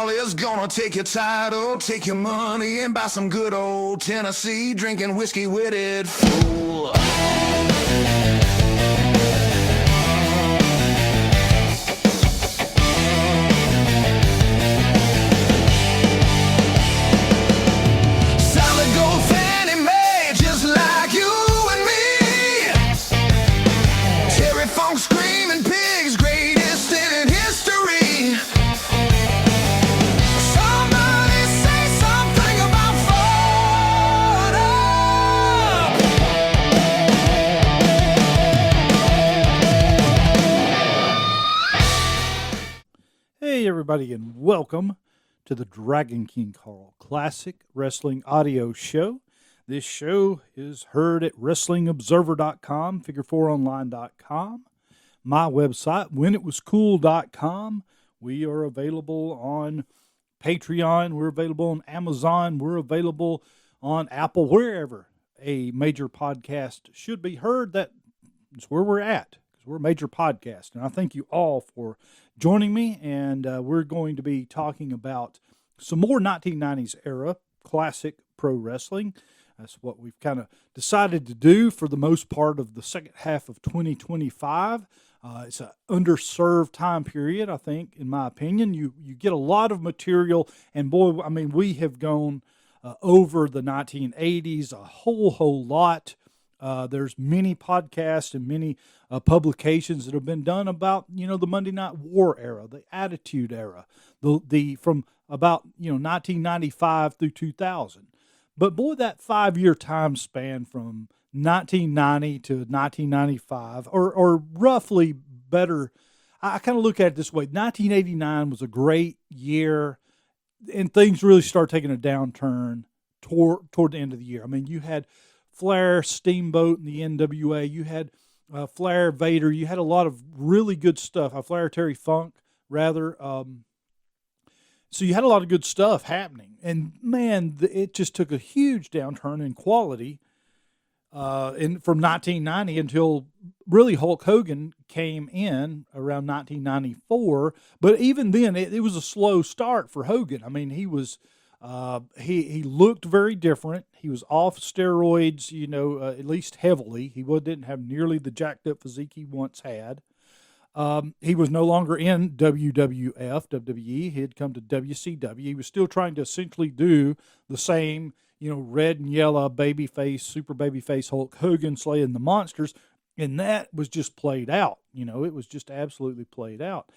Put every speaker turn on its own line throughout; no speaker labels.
DragonKingKarl is gonna take your title, take your money, and buy some good old Tennessee, drinking whiskey with it, fool. Solid gold Fannie Mae, just like you and me. Terry Funk screaming pigs, greatest in history. Somebody say something about Florida.
Hey everybody, and welcome to the DragonKingKarl Classic Wrestling Audio Show. This show is heard at WrestlingObserver.com, Figure4Online.com, my website, WhenItWasCool.com. We are available on Patreon. We're available on Amazon. We're available on Apple, wherever a major podcast should be heard. That's where we're at, because we're a major podcast. And I thank you all for joining me, and we're going to be talking about some more 1990s era classic pro wrestling. That's what we've kind of decided to do for the most part of the second half of 2025. It's an underserved time period, I think, in my opinion. You get a lot of material, and boy, I mean, we have gone over the 1980s a whole lot. There's many podcasts and many publications that have been done about, the Monday Night War era, the Attitude Era, the from about, 1995 through 2000. But boy, that 5-year time span from 1990 to 1995, or roughly better, I kind of look at it this way. 1989 was a great year, and things really started taking a downturn toward the end of the year. I mean, you had Flair, Steamboat, and the NWA. You had Flair, Vader. You had a lot of really good stuff. Flair, Terry Funk, rather. So you had a lot of good stuff happening. And, man, it just took a huge downturn in quality from 1990 until really Hulk Hogan came in around 1994. But even then, it was a slow start for Hogan. I mean, he was he looked very different. He was off steroids, at least heavily. He didn't have nearly the jacked up physique he once had. He was no longer in WWE. He had come to WCW. He was still trying to essentially do the same, red and yellow babyface, super babyface Hulk Hogan slaying the monsters. And that was just played out. It was just absolutely played out.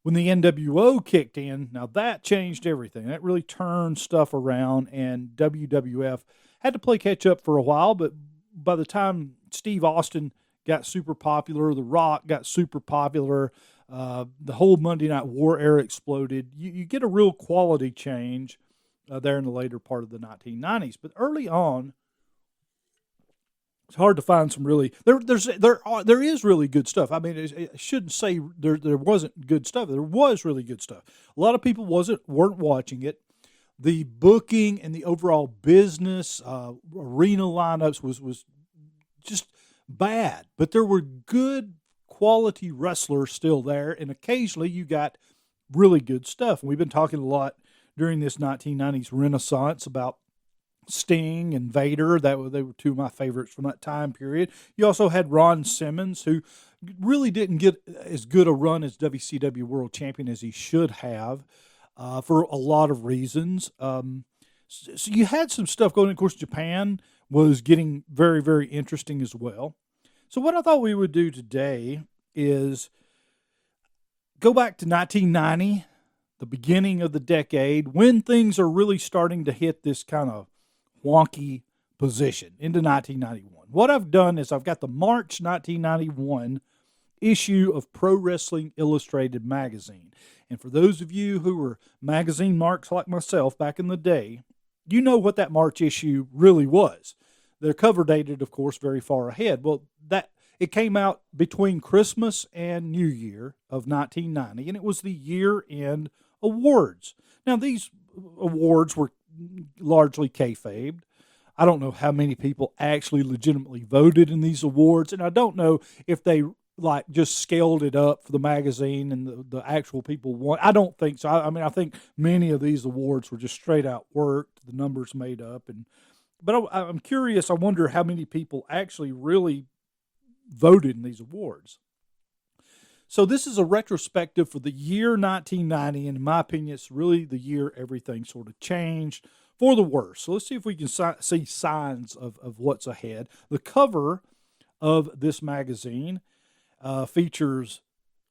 When the NWO kicked in, now that changed everything. That really turned stuff around, and WWF had to play catch up for a while, but by the time Steve Austin got super popular, The Rock got super popular, the whole Monday Night War era exploded. You get a real quality change there in the later part of the 1990s. But early on, it's hard to find some really there is really good stuff. I mean, I shouldn't say there wasn't good stuff. There was really good stuff. A lot of people weren't watching it. The booking and the overall business arena lineups was just bad, but there were good quality wrestlers still there, and occasionally you got really good stuff. And we've been talking a lot during this 1990s renaissance about Sting and Vader. They were two of my favorites from that time period. You also had Ron Simmons, who really didn't get as good a run as WCW World Champion as he should have for a lot of reasons. So you had some stuff going on. Of course, Japan was getting very, very interesting as well. So what I thought we would do today is go back to 1990, the beginning of the decade, when things are really starting to hit this kind of wonky position into 1991. What I've done is I've got the March 1991 issue of Pro Wrestling Illustrated magazine. And for those of you who were magazine marks like myself back in the day, you know what that March issue really was. They're cover dated, of course, very far ahead. Well, it came out between Christmas and New Year of 1990, and it was the year-end awards. Now, these awards were largely kayfabed. I don't know how many people actually legitimately voted in these awards, and I don't know if they like just scaled it up for the magazine and the actual people won. I don't think so. I mean, I think many of these awards were just straight out worked, the numbers made up. But I'm curious. I wonder how many people actually really voted in these awards. So this is a retrospective for the year 1990, and in my opinion, it's really the year everything sort of changed for the worse. So let's see if we can see signs of what's ahead. The cover of this magazine features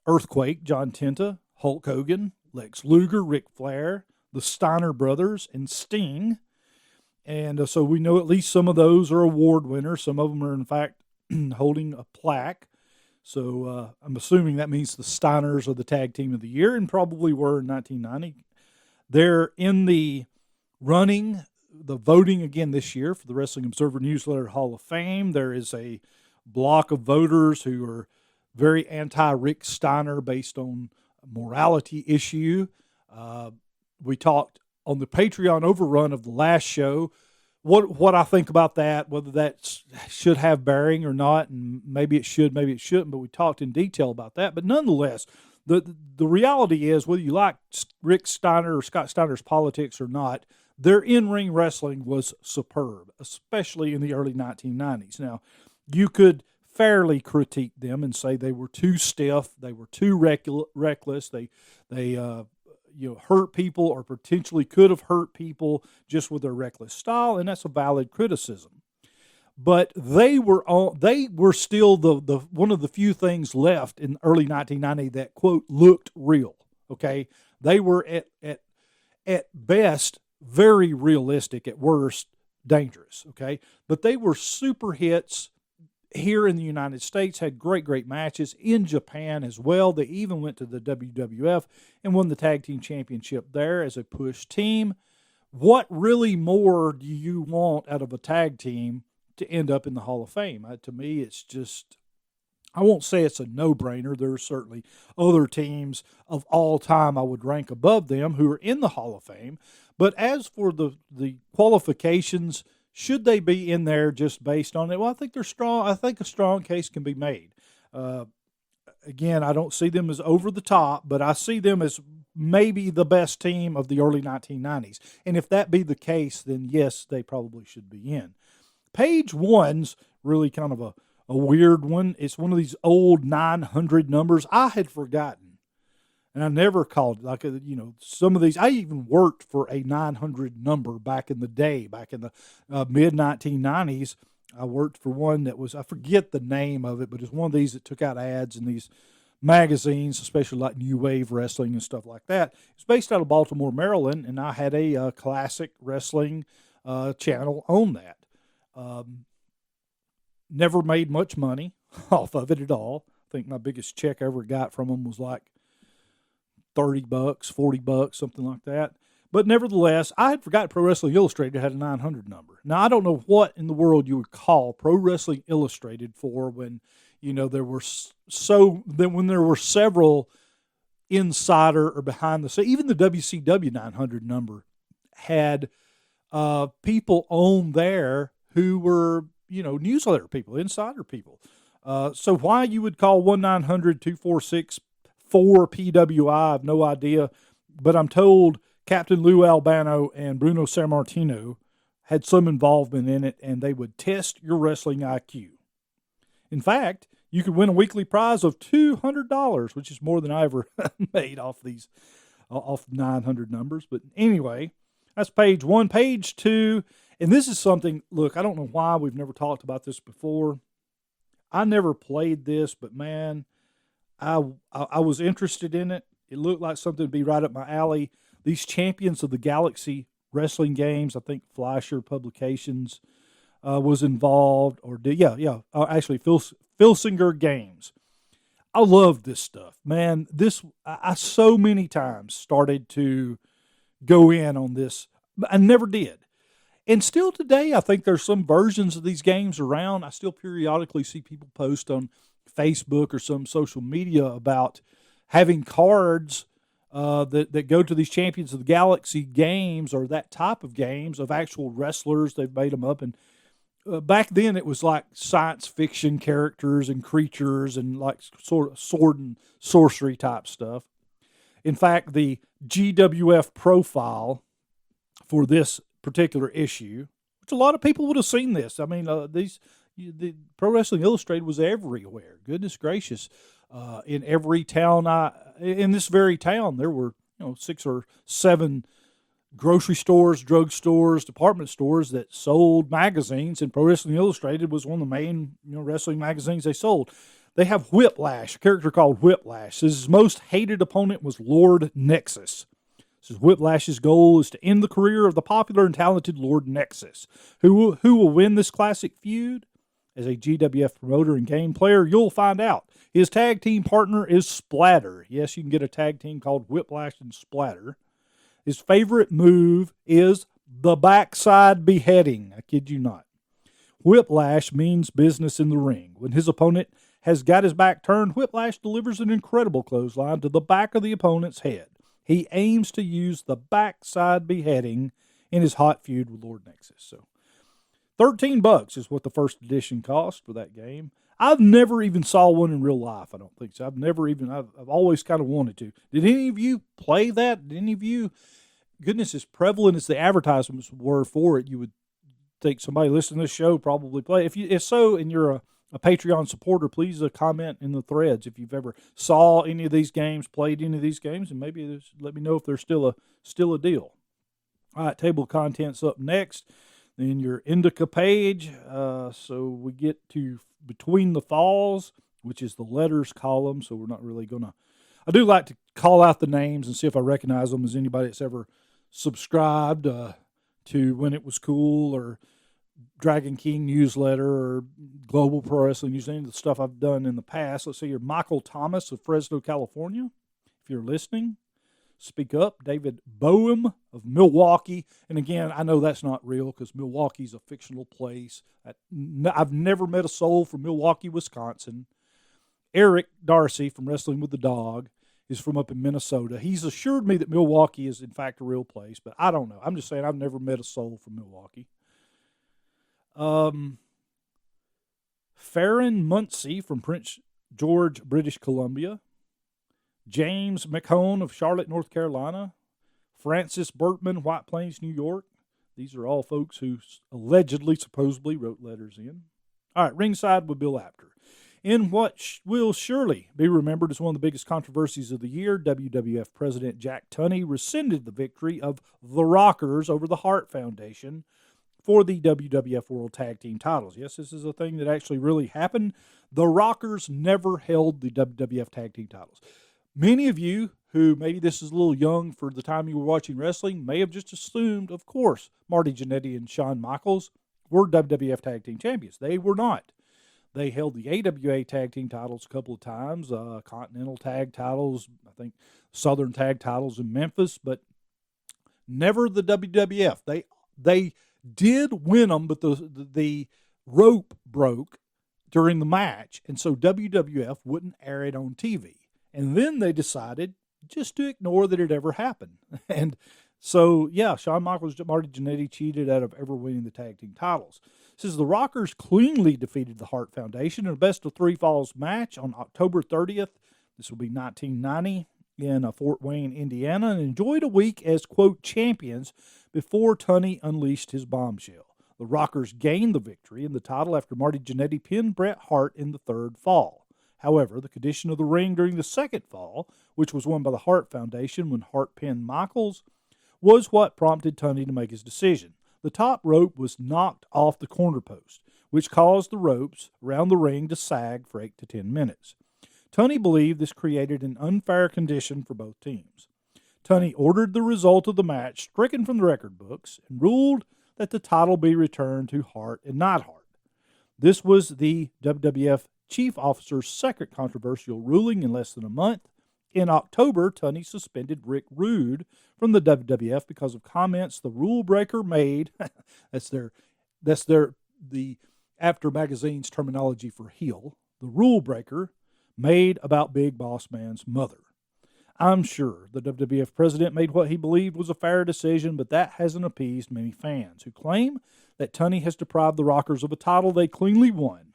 Earthquake, John Tenta, Hulk Hogan, Lex Luger, Ric Flair, the Steiner brothers, and Sting. And so we know at least some of those are award winners. Some of them are, in fact, holding a plaque. So I'm assuming that means the Steiners are the tag team of the year, and probably were in 1990. They're in the running, the voting again this year for the Wrestling Observer Newsletter Hall of Fame. There is a block of voters who are very anti-Rick Steiner based on a morality issue. We talked on the Patreon overrun of the last show what I think about that, whether that should have bearing or not, and maybe it should, maybe it shouldn't, but we talked in detail about that. But nonetheless, the reality is, whether you like Rick Steiner or Scott Steiner's politics or not, their in-ring wrestling was superb, especially in the early 1990s. Now, you could fairly critique them and say they were too stiff, they were too reckless, they hurt people or potentially could have hurt people just with their reckless style, and that's a valid criticism. But they were still the one of the few things left in early 1990 that, quote, looked real. Okay, they were at best very realistic, at worst dangerous. Okay, but they were super hits here in the United States, had great matches in Japan as well. They even went to the WWF and won the tag team championship there as a push team. What really more do you want out of a tag team to end up in the Hall of Fame? To me, it's just, I won't say it's a no-brainer. There are certainly other teams of all time I would rank above them who are in the Hall of Fame. But as for the qualifications, should they be in there just based on it? Well, I think they're strong. I think a strong case can be made. Again, I don't see them as over the top, but I see them as maybe the best team of the early 1990s. And if that be the case, then yes, they probably should be in. Page one's really kind of a weird one. It's one of these old 900 numbers I had forgotten. And I never called, some of these. I even worked for a 900 number back in the day, back in the mid-1990s. I worked for one that was, I forget the name of it, but it's one of these that took out ads in these magazines, especially like New Wave Wrestling and stuff like that. It's based out of Baltimore, Maryland, and I had a classic wrestling channel on that. Never made much money off of it at all. I think my biggest check I ever got from them was like $30, $40, something like that. But nevertheless, I had forgotten Pro Wrestling Illustrated had a 900 number. Now, I don't know what in the world you would call Pro Wrestling Illustrated for when, there were when there were several insider or behind the scenes. Even the WCW 900 number had people on there who were, newsletter people, insider people. So why you would call 1-900-246 for PWI, I have no idea, but I'm told Captain Lou Albano and Bruno Sammartino had some involvement in it, and they would test your wrestling IQ. In fact, you could win a weekly prize of $200, which is more than I ever made off 900 numbers. But anyway, that's page one. Page two, and this is something, look, I don't know why we've never talked about this before. I never played this, but man, I was interested in it. It looked like something to be right up my alley. These Champions of the Galaxy wrestling games, I think Fleischer Publications was involved, actually Filsinger Games. I love this stuff, man. I so many times started to go in on this, but I never did. And still today, I think there's some versions of these games around. I still periodically see people post on Facebook or some social media about having cards that go to these Champions of the Galaxy games or that type of games of actual wrestlers. They've made them up. And back then it was like science fiction characters and creatures and like sort of sword and sorcery type stuff. In fact, the GWF profile for this particular issue, which a lot of people would have seen this. I mean, the Pro Wrestling Illustrated was everywhere. Goodness gracious. In every town, in this very town, there were 6 or 7 grocery stores, drug stores, department stores that sold magazines, and Pro Wrestling Illustrated was one of the main wrestling magazines they sold. They have Whiplash, a character called Whiplash. His most hated opponent was Lord Nexus. Says Whiplash's goal is to end the career of the popular and talented Lord Nexus. Who will win this classic feud? As a GWF promoter and game player, you'll find out. His tag team partner is Splatter. Yes, you can get a tag team called Whiplash and Splatter. His favorite move is the backside beheading. I kid you not. Whiplash means business in the ring. When his opponent has got his back turned, Whiplash delivers an incredible clothesline to the back of the opponent's head. He aims to use the backside beheading in his hot feud with Lord Nexus. So, $13 is what the first edition cost for that game. I've never even saw one in real life. I don't think so. I've always kind of wanted to. Did any of you play that? Did any of you? Goodness, as prevalent as the advertisements were for it, you would think somebody listening to this show probably play. If so, and you're a Patreon supporter, please comment in the threads if you've ever saw any of these games, played any of these games, and maybe let me know if there's still a deal. All right, table of contents up next. Then your indica page. So we get to Between the Falls, which is the letters column. So we're not really gonna. I do like to call out the names and see if I recognize them as anybody that's ever subscribed to When It Was Cool or Dragon King newsletter or Global Pro Wrestling News, any of the stuff I've done in the past. Let's see here. Michael Thomas of Fresno, California. If you're listening, speak up. David Boehm of Milwaukee. And again, I know that's not real because Milwaukee's a fictional place. I've never met a soul from Milwaukee, Wisconsin. Eric Darcy from Wrestling with the Dog is from up in Minnesota. He's assured me that Milwaukee is, in fact, a real place, but I don't know. I'm just saying I've never met a soul from Milwaukee. Farron Muncie from Prince George, British Columbia. James McHone of Charlotte, North Carolina. Francis Bertman, White Plains, New York. These are all folks who allegedly, supposedly wrote letters in. All right, ringside with Bill Apter. In what will surely be remembered as one of the biggest controversies of the year, WWF President Jack Tunney rescinded the victory of the Rockers over the Hart Foundation for the WWF World Tag Team titles. Yes, this is a thing that actually really happened. The Rockers never held the WWF Tag Team titles. Many of you who maybe this is a little young for the time you were watching wrestling may have just assumed, of course, Marty Jannetty and Shawn Michaels were WWF Tag Team champions. They were not. They held the AWA Tag Team titles a couple of times, Continental Tag titles, I think Southern Tag titles in Memphis, but never the WWF. They did win them, but the rope broke during the match, and so WWF wouldn't air it on TV. And then they decided just to ignore that it ever happened. And so, yeah, Shawn Michaels, Marty Jannetty cheated out of ever winning the tag team titles. It says the Rockers cleanly defeated the Hart Foundation in a best-of-3 falls match on October 30th. This will be 1990 in Fort Wayne, Indiana, and enjoyed a week as, quote, champions before Tunney unleashed his bombshell. The Rockers gained the victory in the title after Marty Jannetty pinned Bret Hart in the third fall. However, the condition of the ring during the second fall, which was won by the Hart Foundation when Hart pinned Michaels, was what prompted Tunney to make his decision. The top rope was knocked off the corner post, which caused the ropes around the ring to sag for 8 to 10 minutes. Tunney believed this created an unfair condition for both teams. Tunney ordered the result of the match stricken from the record books and ruled that the title be returned to Hart and not Hart. This was the WWF Chief Officer's second controversial ruling in less than a month. In October, Tunney suspended Rick Rude from the WWF because of comments the rule breaker made. The After Magazine's terminology for heel. The rule breaker made about Big Boss Man's mother. I'm sure the WWF president made what he believed was a fair decision, but that hasn't appeased many fans who claim that Tunney has deprived the Rockers of a title they cleanly won.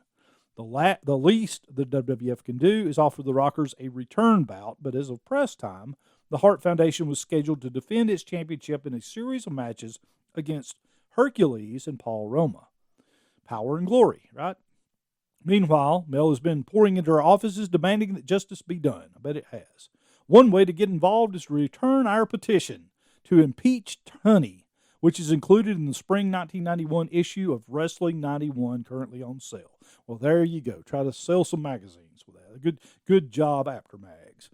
The least the WWF can do is offer the Rockers a return bout, but as of press time, the Hart Foundation was scheduled to defend its championship in a series of matches against Hercules and Paul Roma. Power and glory, right? Meanwhile, Mel has been pouring into our offices demanding that justice be done. I bet it has. One way to get involved is to return our petition to impeach Tunney, which is included in the spring 1991 issue of Wrestling 91, currently on sale. Well, there you go. Try to sell some magazines with that. Good job, Aftermags.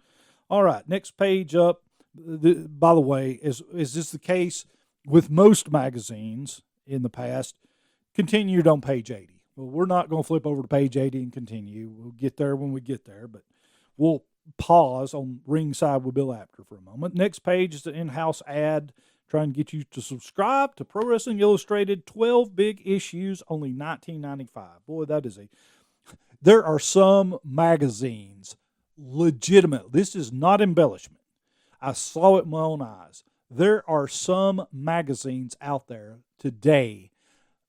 All right, next page up. By the way, is this the case with most magazines in the past? Continued on page 80. Well, we're not going to flip over to page 80 and continue. We'll get there when we get there, but we'll pause on Ringside with Bill Apter for a moment. Next page is the in-house ad trying to get you to subscribe to Pro Wrestling Illustrated, 12 big issues, only $19.95. Boy, that is there are some magazines, legitimate. This is not embellishment. I saw it with my own eyes. There are some magazines out there today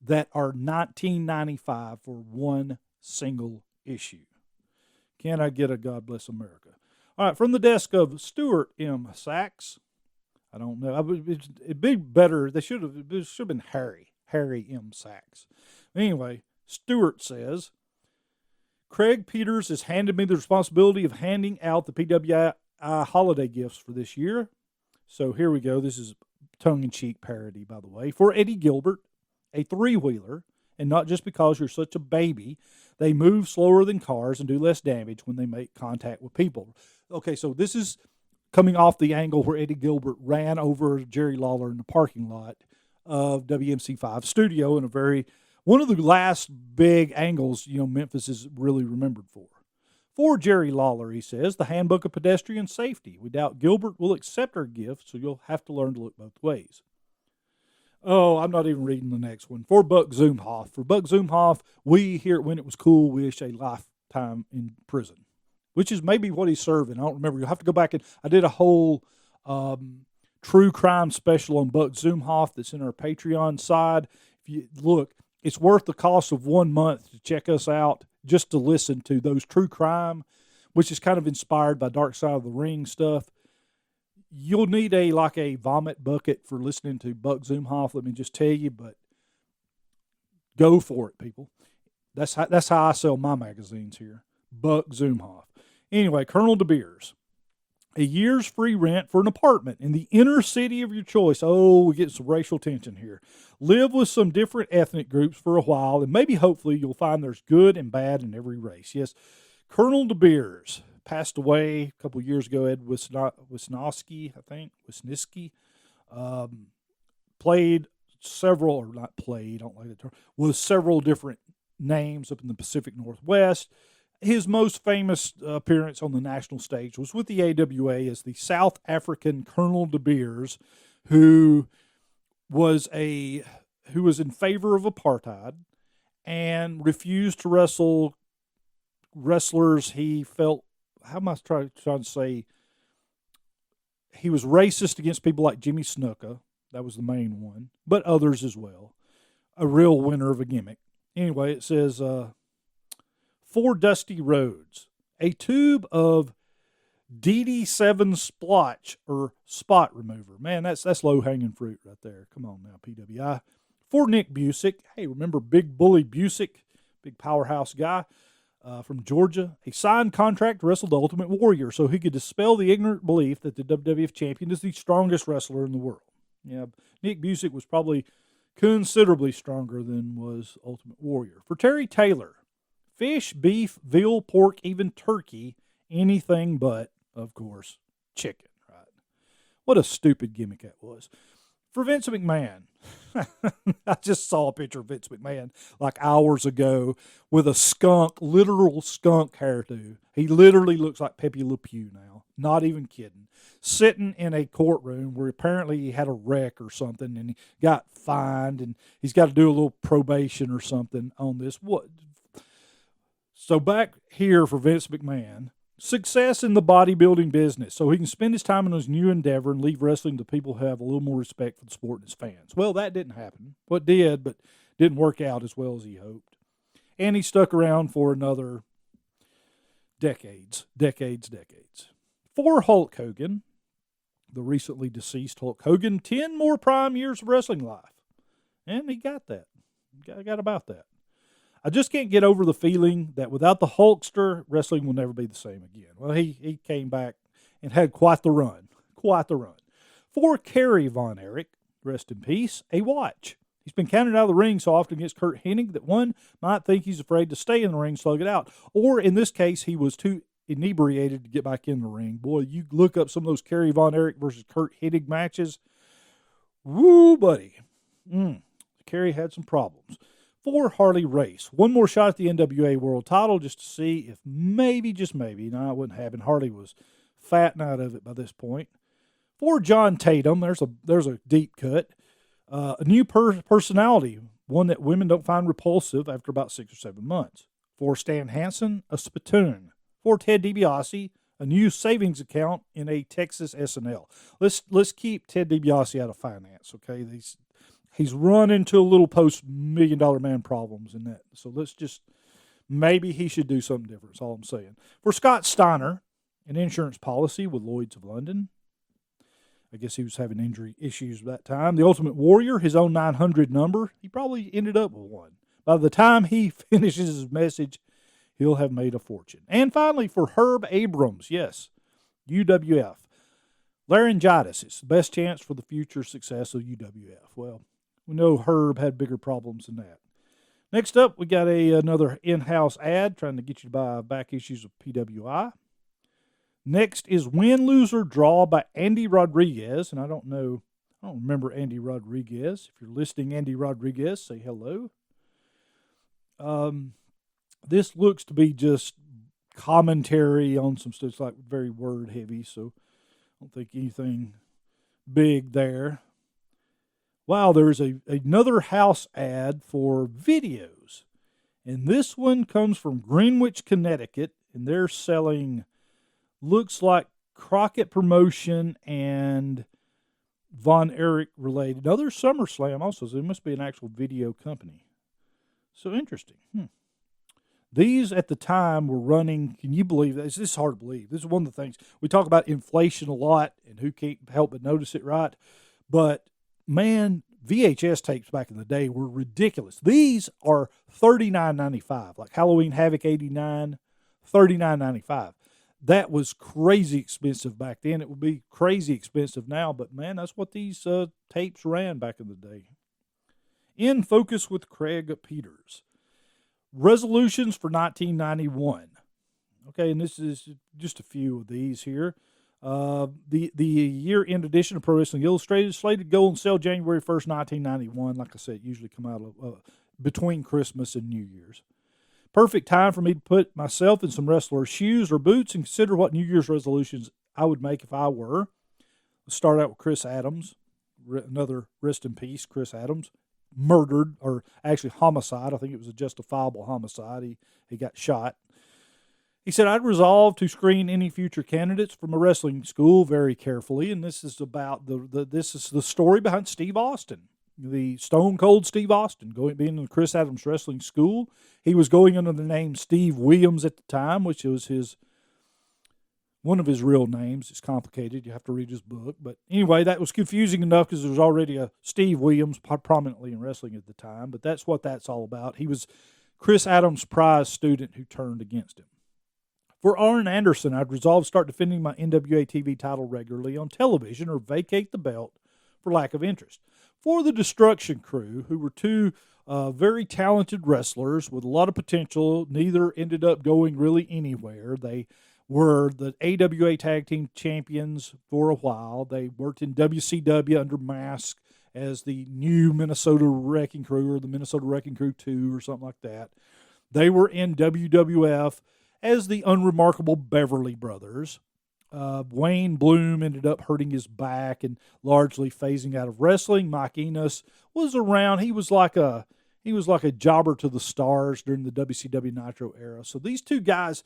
that are $19.95 for one single issue. Can I get a God Bless America? All right, from the desk of Stuart M. Sachs. I don't know. It'd be better. It should have been Harry M. Sachs. Anyway, Stuart says, Craig Peters has handed me the responsibility of handing out the PWI holiday gifts for this year. So here we go. This is tongue-in-cheek parody, by the way. For Eddie Gilbert, a three-wheeler, and not just because you're such a baby. They move slower than cars and do less damage when they make contact with people. Okay, so this is coming off the angle where Eddie Gilbert ran over Jerry Lawler in the parking lot of WMC5 studio in one of the last big angles, Memphis is really remembered for. For Jerry Lawler, he says, the Handbook of Pedestrian Safety. We doubt Gilbert will accept our gift, so you'll have to learn to look both ways. Oh, I'm not even reading the next one. For Buck Zumhoff. For Buck Zumhoff, we here at When It Was Cool wish a lifetime in prison, which is maybe what he's serving. I don't remember. You'll have to go back I did a whole true crime special on Buck Zumhoff that's in our Patreon side. If you look, it's worth the cost of 1 month to check us out just to listen to those true crime, which is kind of inspired by Dark Side of the Ring stuff. You'll need a vomit bucket for listening to Buck Zumhoff, let me just tell you, but go for it, people. That's how I sell my magazines here. Buck Zumhoff. Anyway, Colonel De Beers. A year's free rent for an apartment in the inner city of your choice. Oh, we get some racial tension here. Live with some different ethnic groups for a while, and maybe hopefully you'll find there's good and bad in every race. Yes, Colonel De Beers passed away a couple years ago. Ed Wisniewski, I think. Wisniewski. Played several, or not played, I don't like the term, was several different names up in the Pacific Northwest. His most famous appearance on the national stage was with the AWA as the South African Colonel De Beers, who was in favor of apartheid and refused to wrestle wrestlers he felt, how am I trying to say, he was racist against people like Jimmy Snuka. That was the main one, but others as well. A real winner of a gimmick. Anyway, it says, for Dusty Rhodes, a tube of DD7 splotch or spot remover. Man, that's low-hanging fruit right there. Come on now, PWI. For Nick Busick, hey, remember Big Bully Busick, big powerhouse guy from Georgia, a signed contract to wrestle the Ultimate Warrior so he could dispel the ignorant belief that the WWF champion is the strongest wrestler in the world. Yeah, Nick Busick was probably considerably stronger than was Ultimate Warrior. For Terry Taylor, fish, beef, veal, pork, even turkey, anything but, of course, chicken, right? What a stupid gimmick that was. For Vince McMahon, I just saw a picture of Vince McMahon like hours ago with a literal skunk hairdo. He literally looks like Pepe Le Pew now, not even kidding. Sitting in a courtroom where apparently he had a wreck or something and he got fined and he's got to do a little probation or something on this. What? So back here for Vince McMahon, success in the bodybuilding business so he can spend his time on his new endeavor and leave wrestling to people who have a little more respect for the sport and his fans. Well, that didn't happen. What did, but didn't work out as well as he hoped. And he stuck around for another decades. For Hulk Hogan, the recently deceased Hulk Hogan, 10 more prime years of wrestling life. And he got that. Got about that. I just can't get over the feeling that without the Hulkster, wrestling will never be the same again. Well, he came back and had quite the run. For Kerry Von Erich, rest in peace, a watch. He's been counted out of the ring so often against Kurt Hennig that one might think he's afraid to stay in the ring, slug it out. Or in this case, he was too inebriated to get back in the ring. Boy, you look up some of those Kerry Von Erich versus Kurt Hennig matches. Woo, buddy. Kerry had some problems. For Harley Race, one more shot at the NWA World Title just to see if maybe, just maybe, no, it wouldn't happen. Harley was fatting out of it by this point. For John Tatum, there's a deep cut. A new personality, one that women don't find repulsive after about 6 or 7 months. For Stan Hansen, a spittoon. For Ted DiBiase, a new savings account in a Texas S&L. Let's keep Ted DiBiase out of finance, okay? He's run into a little post-million-dollar man problems in that. So let's just, maybe he should do something different. That's all I'm saying. For Scott Steiner, an insurance policy with Lloyd's of London. I guess he was having injury issues at that time. The Ultimate Warrior, his own 900 number. He probably ended up with one. By the time he finishes his message, he'll have made a fortune. And finally, for Herb Abrams, yes, UWF. Laryngitis is the best chance for the future success of UWF. Well, we know Herb had bigger problems than that. Next up, we got another in-house ad trying to get you to buy back issues of PWI. Next is Win, Lose, or Draw by Andy Rodriguez. And I don't remember Andy Rodriguez. If you're listening, Andy Rodriguez, say hello. This looks to be just commentary on some stuff. It's like very word heavy, so I don't think anything big there. Wow, there's another house ad for videos. And this one comes from Greenwich, Connecticut, and they're selling, looks like Crockett Promotion and Von Erich related. Now, there's SummerSlam also, so it must be an actual video company. So interesting. These at the time were running, can you believe this? This is hard to believe. This is one of the things, we talk about inflation a lot, and who can't help but notice it, right? But man, VHS tapes back in the day were ridiculous. These are $39.95, like Halloween Havoc 89, $39.95. That was crazy expensive back then. It would be crazy expensive now, but man, that's what these tapes ran back in the day. In Focus with Craig Peters. Resolutions for 1991. Okay, and this is just a few of these here. The year-end edition of Pro Wrestling Illustrated slated to go on sale January 1st, 1991. Like I said, usually come out of between Christmas and New Year's. Perfect time for me to put myself in some wrestler's shoes or boots and consider what New Year's resolutions I would make if I were. Let's start out with Chris Adams, another rest in peace, Chris Adams. Murdered, or actually homicide. I think it was a justifiable homicide. He got shot. He said, I'd resolve to screen any future candidates from a wrestling school very carefully, and this is about this is the story behind Steve Austin, the Stone Cold Steve Austin, being in the Chris Adams Wrestling School. He was going under the name Steve Williams at the time, which was one of his real names. It's complicated. You have to read his book. But anyway, that was confusing enough because there was already a Steve Williams prominently in wrestling at the time. But that's what that's all about. He was Chris Adams' prize student who turned against him. For Arn Anderson, I'd resolve to start defending my NWA TV title regularly on television or vacate the belt for lack of interest. For the Destruction Crew, who were two very talented wrestlers with a lot of potential, neither ended up going really anywhere. They were the AWA Tag Team Champions for a while. They worked in WCW under Mask as the new Minnesota Wrecking Crew or the Minnesota Wrecking Crew 2 or something like that. They were in WWF as the unremarkable Beverly Brothers. Wayne Bloom ended up hurting his back and largely phasing out of wrestling. Mike Enos was around. He was like a jobber to the stars during the WCW Nitro era. So these two guys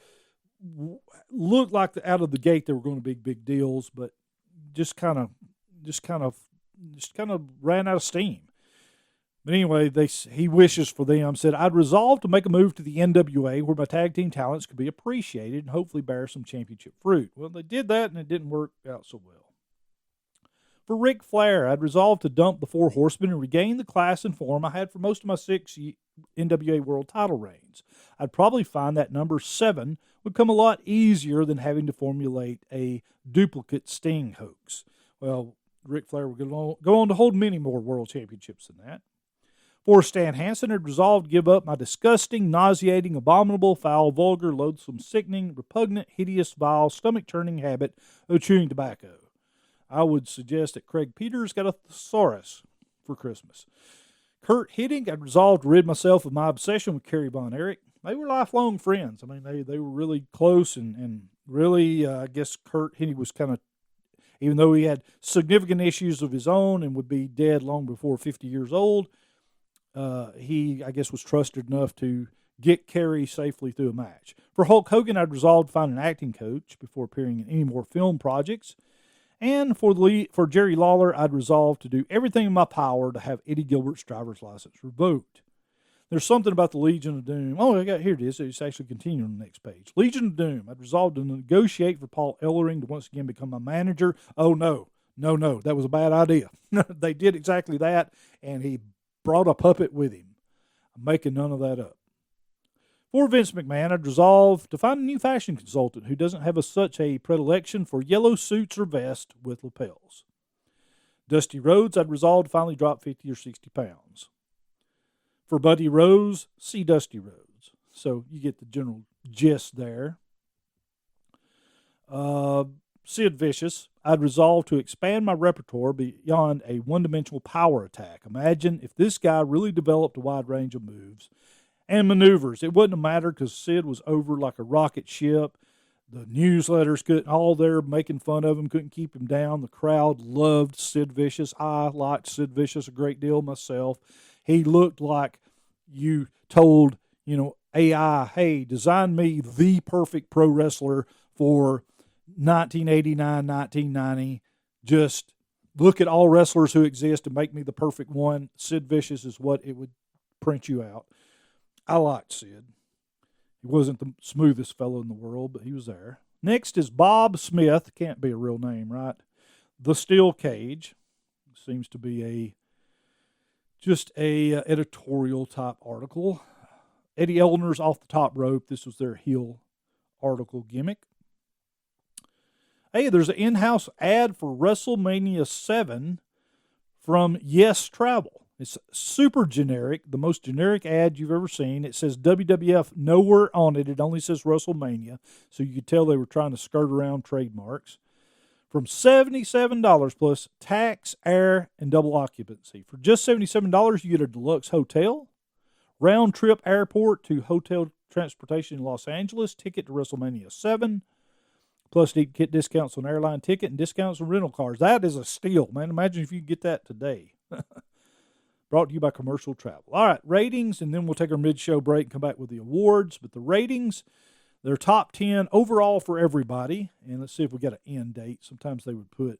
looked like out of the gate they were going to be big deals, but just kind of ran out of steam. But anyway, he wishes for them, said, I'd resolved to make a move to the NWA where my tag team talents could be appreciated and hopefully bear some championship fruit. Well, they did that, and it didn't work out so well. For Ric Flair, I'd resolved to dump the Four Horsemen and regain the class and form I had for most of my 6 NWA World title reigns. I'd probably find that number 7 would come a lot easier than having to formulate a duplicate Sting hoax. Well, Ric Flair would go on to hold many more world championships than that. For Stan Hansen, had resolved to give up my disgusting, nauseating, abominable, foul, vulgar, loathsome, sickening, repugnant, hideous, vile, stomach-churning habit of chewing tobacco. I would suggest that Craig Peters got a thesaurus for Christmas. Kurt Hitting, I'd resolved to rid myself of my obsession with Kerry Von Erich. They were lifelong friends. I mean, they were really close, and really, I guess Kurt Hitting was kind of, even though he had significant issues of his own and would be dead long before 50 years old, he, I guess, was trusted enough to get Kerry safely through a match. For Hulk Hogan, I'd resolved to find an acting coach before appearing in any more film projects. And for Jerry Lawler, I'd resolved to do everything in my power to have Eddie Gilbert's driver's license revoked. There's something about the Legion of Doom. Oh, here it is. It's actually continuing on the next page. Legion of Doom. I'd resolved to negotiate for Paul Ellering to once again become my manager. Oh, no. That was a bad idea. They did exactly that, and he brought a puppet with him. I'm making none of that up. For Vince McMahon, I'd resolved to find a new fashion consultant who doesn't have such a predilection for yellow suits or vests with lapels. Dusty Rhodes, I'd resolved to finally drop 50 or 60 pounds. For Buddy Rose, see Dusty Rhodes. So you get the general gist there. Sid Vicious, I'd resolved to expand my repertoire beyond a one-dimensional power attack. Imagine if this guy really developed a wide range of moves and maneuvers. It wouldn't have mattered because Sid was over like a rocket ship. The newsletters all there making fun of him, couldn't keep him down. The crowd loved Sid Vicious. I liked Sid Vicious a great deal myself. He looked like you told, AI, hey, design me the perfect pro wrestler for 1989, 1990. Just look at all wrestlers who exist and make me the perfect one. Sid Vicious is what it would print you out. I liked Sid. He wasn't the smoothest fellow in the world, but he was there. Next is Bob Smith. Can't be a real name, right? The Steel Cage. Seems to be just a editorial type article. Eddie Elner's Off the Top Rope. This was their heel article gimmick. Hey, there's an in-house ad for WrestleMania 7 from Yes Travel. It's super generic, the most generic ad you've ever seen. It says WWF nowhere on it. It only says WrestleMania, so you could tell they were trying to skirt around trademarks. From $77 plus tax, air, and double occupancy. For just $77, you get a deluxe hotel, round-trip airport to hotel transportation in Los Angeles, ticket to WrestleMania 7, plus you get discounts on airline ticket and discounts on rental cars. That is a steal, man. Imagine if you could get that today. Brought to you by Commercial Travel. All right, ratings, and then we'll take our mid-show break and come back with the awards. But the ratings, they're top 10 overall for everybody. And let's see if we got an end date. Sometimes they would put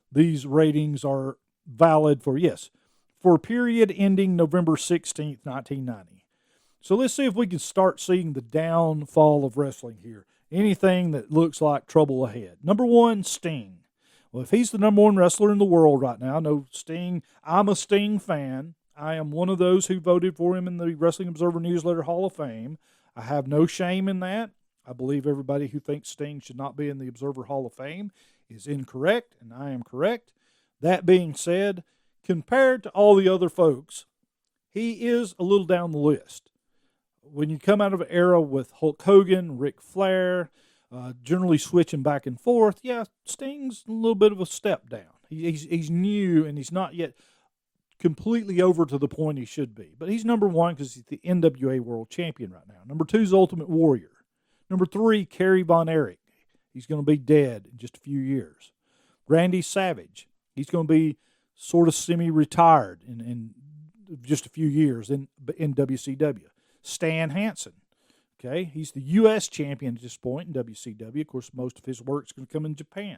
these ratings are valid for period ending November 16th, 1990. So let's see if we can start seeing the downfall of wrestling here. Anything that looks like trouble ahead. Number 1, Sting. Well, if he's the number 1 wrestler in the world right now, no Sting, I'm a Sting fan. I am one of those who voted for him in the Wrestling Observer Newsletter Hall of Fame. I have no shame in that. I believe everybody who thinks Sting should not be in the Observer Hall of Fame is incorrect, and I am correct. That being said, compared to all the other folks, he is a little down the list. When you come out of an era with Hulk Hogan, Ric Flair, generally switching back and forth, Sting's a little bit of a step down. He's new, and he's not yet completely over to the point he should be. But he's number 1 because he's the NWA World Champion right now. Number 2 is Ultimate Warrior. Number 3, Kerry Von Erich. He's going to be dead in just a few years. Randy Savage. He's going to be sort of semi-retired in just a few years in WCW. Stan Hansen. Okay, he's the U.S. champion at this point in WCW. Of course, most of his work's going to come in Japan.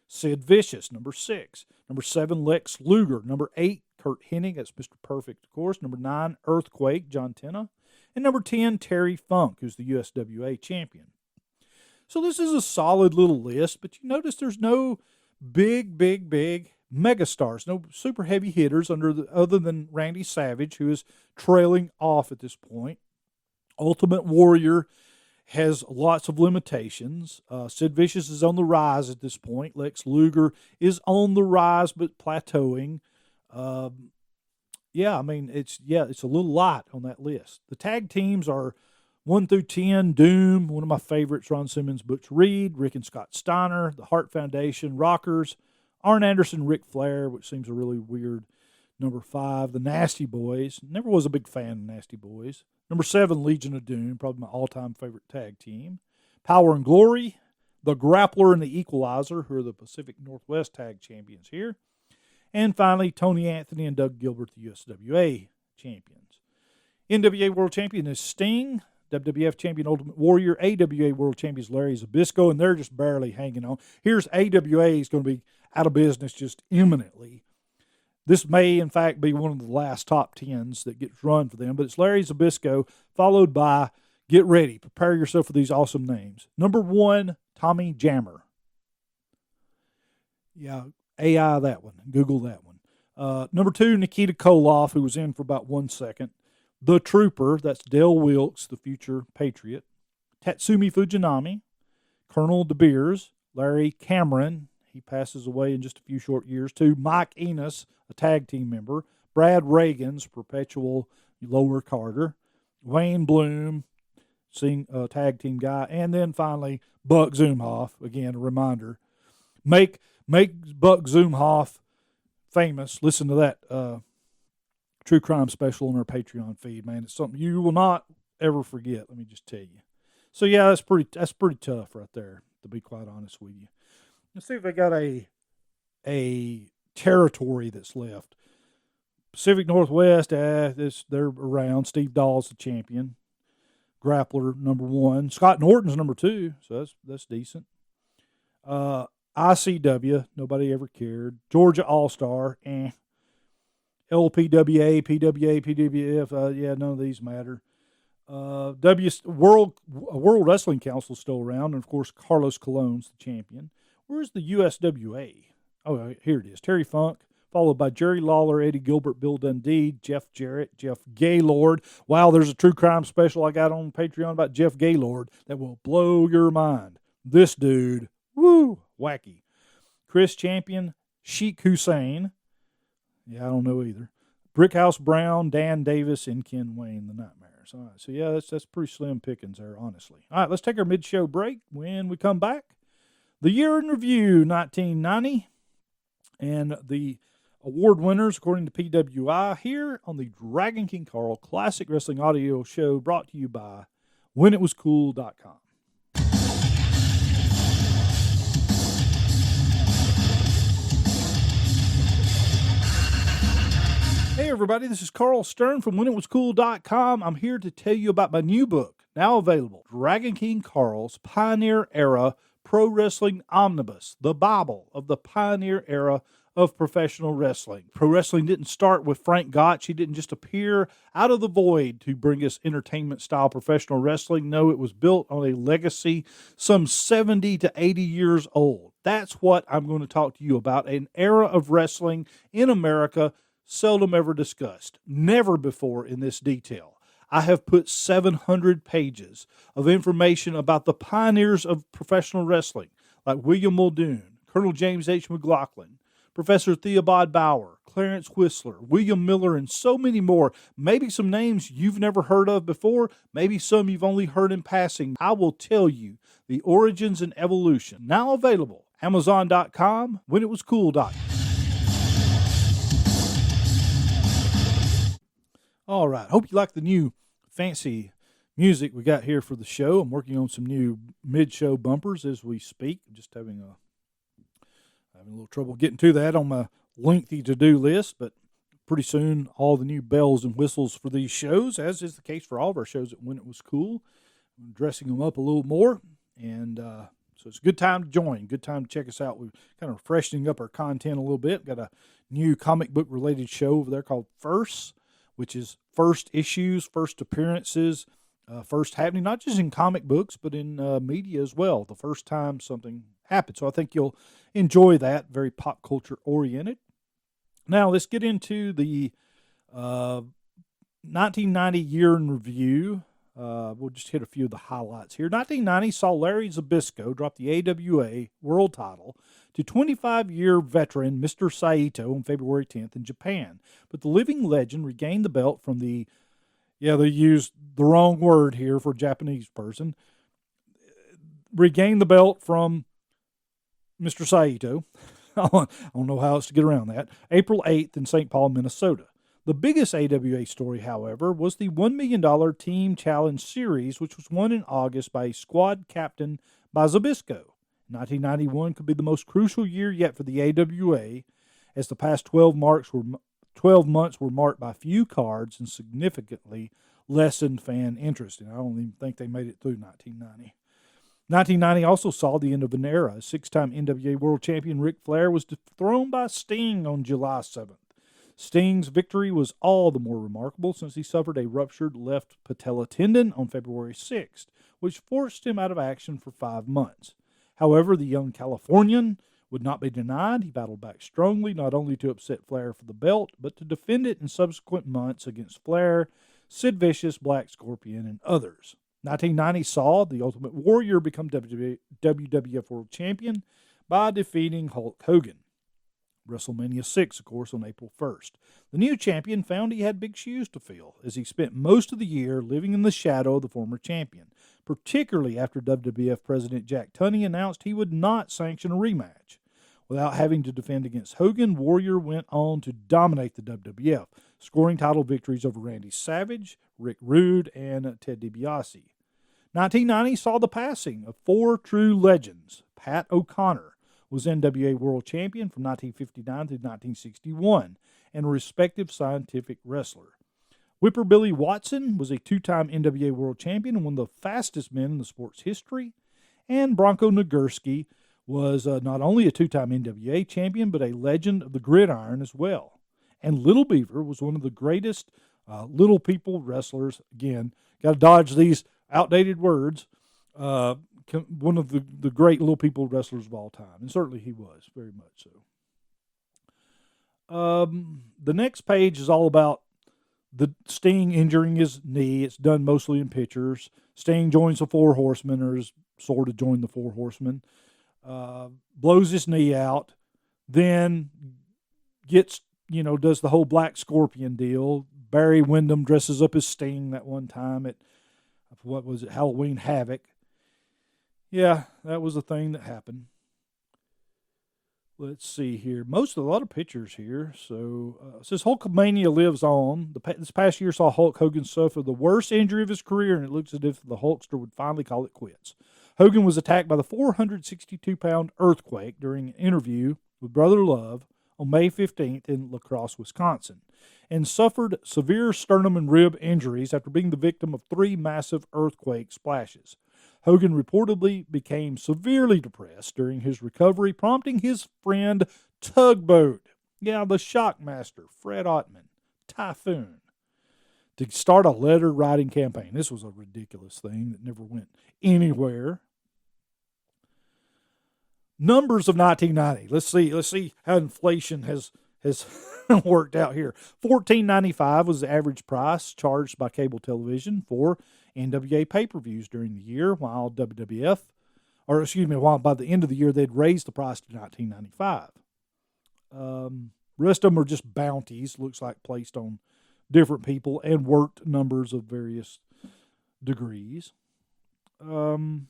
Sid Vicious, number 6. Number 7, Lex Luger. Number 8, Kurt Hennig. That's Mr. Perfect, of course. Number 9, Earthquake, John Tena. And number 10, Terry Funk, who's the USWA champion. So this is a solid little list, but you notice there's no big megastars, no super heavy hitters other than Randy Savage, who is trailing off at this point. Ultimate Warrior has lots of limitations. Sid Vicious is on the rise at this point. Lex Luger is on the rise but plateauing. It's a little light on that list. The tag teams are 1 through 10, Doom, one of my favorites, Ron Simmons, Butch Reed, Rick and Scott Steiner, the Hart Foundation, Rockers, Arn Anderson, Ric Flair, which seems a really weird. Number 5, the Nasty Boys. Never was a big fan of Nasty Boys. Number 7, Legion of Doom, probably my all-time favorite tag team. Power and Glory, the Grappler and the Equalizer, who are the Pacific Northwest tag champions here. And finally, Tony Anthony and Doug Gilbert, the USWA champions. NWA World Champion is Sting. WWF Champion Ultimate Warrior. AWA World Champion is Larry Zbyszko, and they're just barely hanging on. Here's AWA is going to be out of business just imminently. This may, in fact, be one of the last top 10s that gets run for them, but it's Larry Zbyszko, followed by, get ready, prepare yourself for these awesome names. Number 1, Tommy Jammer. Yeah, AI that one. Google that one. Number 2, Nikita Koloff, who was in for about 1 second. The Trooper, that's Dale Wilkes, the future Patriot. Tatsumi Fujinami. Colonel De Beers. Larry Cameron. He passes away in just a few short years, too. Mike Enos, a tag team member. Brad Reagan's perpetual Lower Carter. Wayne Bloom, tag team guy. And then finally, Buck Zumhoff. Again, a reminder. Make Buck Zumhoff famous. Listen to that True Crime special on our Patreon feed, man. It's something you will not ever forget, let me just tell you. So, yeah, that's pretty tough right there, to be quite honest with you. Let's see if they got a territory that's left. Pacific Northwest, they're around. Steve Dahl's the champion. Grappler, number 1. Scott Norton's number 2, so that's decent. ICW, nobody ever cared. Georgia All-Star, LPWA, PWA, PWF, none of these matter. World Wrestling Council is still around, and of course Carlos Colon's the champion. Where's the USWA? Oh, here it is. Terry Funk, followed by Jerry Lawler, Eddie Gilbert, Bill Dundee, Jeff Jarrett, Jeff Gaylord. Wow, there's a True Crime special I got on Patreon about Jeff Gaylord that will blow your mind. This dude, woo, wacky. Chris Champion, Sheik Hussein. Yeah, I don't know either. Brickhouse Brown, Dan Davis, and Ken Wayne, the Nightmares. All right, so yeah, that's pretty slim pickings there, honestly. All right, let's take our mid-show break. When we come back, the year in review, 1990, and the award winners, according to PWI, here on the Dragon King Karl Classic Wrestling Audio Show, brought to you by WhenItWasCool.com. Hey everybody, this is Carl Stern from WhenItWasCool.com. I'm here to tell you about my new book, now available, Dragon King Karl's Pioneer Era Pro Wrestling Omnibus, the Bible of the Pioneer Era of professional wrestling. Pro wrestling didn't start with Frank Gotch. He didn't just appear out of the void to bring us entertainment-style professional wrestling. No, it was built on a legacy some 70 to 80 years old. That's what I'm going to talk to you about, an era of wrestling in America seldom ever discussed, never before in this detail. I have put 700 pages of information about the pioneers of professional wrestling, like William Muldoon, Colonel James H. McLaughlin, Professor Theobald Bauer, Clarence Whistler, William Miller, and so many more. Maybe some names you've never heard of before, maybe some you've only heard in passing. I will tell you the origins and evolution. Now available, Amazon.com, WhenItWasCool.com. All right, hope you like the new fancy music we got here for the show. I'm working on some new mid-show bumpers as we speak. I'm just having a little trouble getting to that on my lengthy to-do list, but pretty soon all the new bells and whistles for these shows, as is the case for all of our shows at When It Was Cool, dressing them up a little more. And so it's a good time to join. Good time to check us out. We're kind of freshening up our content a little bit. Got a new comic book related show over there called First, which is first issues, first appearances, first happening, not just in comic books, but in media as well. The first time something happened. So I think you'll enjoy that. Very pop culture oriented. Now let's get into the 1990 year in review. We'll just hit a few of the highlights here. 1990 saw Larry Zbyszko drop the AWA world title to 25-year veteran Mr. Saito on February 10th in Japan. But the living legend regained the belt from they used the wrong word here for a Japanese person, regained the belt from Mr. Saito. I don't know how else to get around that. April 8th in St. Paul, Minnesota. The biggest AWA story, however, was the $1 million Team Challenge Series, which was won in August by a squad captain by Zbyszko. 1991 could be the most crucial year yet for the AWA, as the past 12 months were marked by few cards and significantly lessened fan interest. And I don't even think they made it through 1990. 1990 also saw the end of an era. Six-time NWA World Champion Ric Flair was dethroned by Sting on July 7th. Sting's victory was all the more remarkable since he suffered a ruptured left patella tendon on February 6th, which forced him out of action for 5 months. However, the young Californian would not be denied. He battled back strongly, not only to upset Flair for the belt, but to defend it in subsequent months against Flair, Sid Vicious, Black Scorpion, and others. 1990 saw the Ultimate Warrior become WWF World Champion by defeating Hulk Hogan. WrestleMania 6, of course, on April 1st. The new champion found he had big shoes to fill, as he spent most of the year living in the shadow of the former champion, particularly after WWF President Jack Tunney announced he would not sanction a rematch. Without having to defend against Hogan, Warrior went on to dominate the WWF, scoring title victories over Randy Savage, Rick Rude, and Ted DiBiase. 1990 saw the passing of 4 true legends. Pat O'Connor was NWA World Champion from 1959 to 1961 and a respected scientific wrestler. Whipper Billy Watson was a 2-time NWA World Champion and one of the fastest men in the sport's history. And Bronco Nagurski was not only a 2-time NWA champion, but a legend of the gridiron as well. And Little Beaver was one of the greatest little people wrestlers. Again, got to dodge these outdated words. One of the great little people wrestlers of all time. And certainly he was, very much so. The next page is all about the Sting injuring his knee. It's done mostly in pictures. Sting joins the Four Horsemen, or is sort of joined the Four Horsemen. Blows his knee out. Then gets, does the whole Black Scorpion deal. Barry Windham dresses up as Sting that one time at, Halloween Havoc. Yeah, that was a thing that happened. Let's see here. A lot of pictures here. So it says Hulkamania lives on. This past year saw Hulk Hogan suffer the worst injury of his career, and it looks as if the Hulkster would finally call it quits. Hogan was attacked by the 462-pound Earthquake during an interview with Brother Love on May 15th in La Crosse, Wisconsin, and suffered severe sternum and rib injuries after being the victim of 3 massive earthquake splashes. Hogan reportedly became severely depressed during his recovery, prompting his friend Tugboat, the Shockmaster, Fred Ottman, Typhoon, to start a letter-writing campaign. This was a ridiculous thing that never went anywhere. Numbers of 1990. Let's see how inflation has worked out here. $14.95 was the average price charged by cable television for NWA pay-per-views during the year, while by the end of the year they'd raised the price to $19.95. Rest of them are just bounties, looks like placed on different people, and worked numbers of various degrees. Saba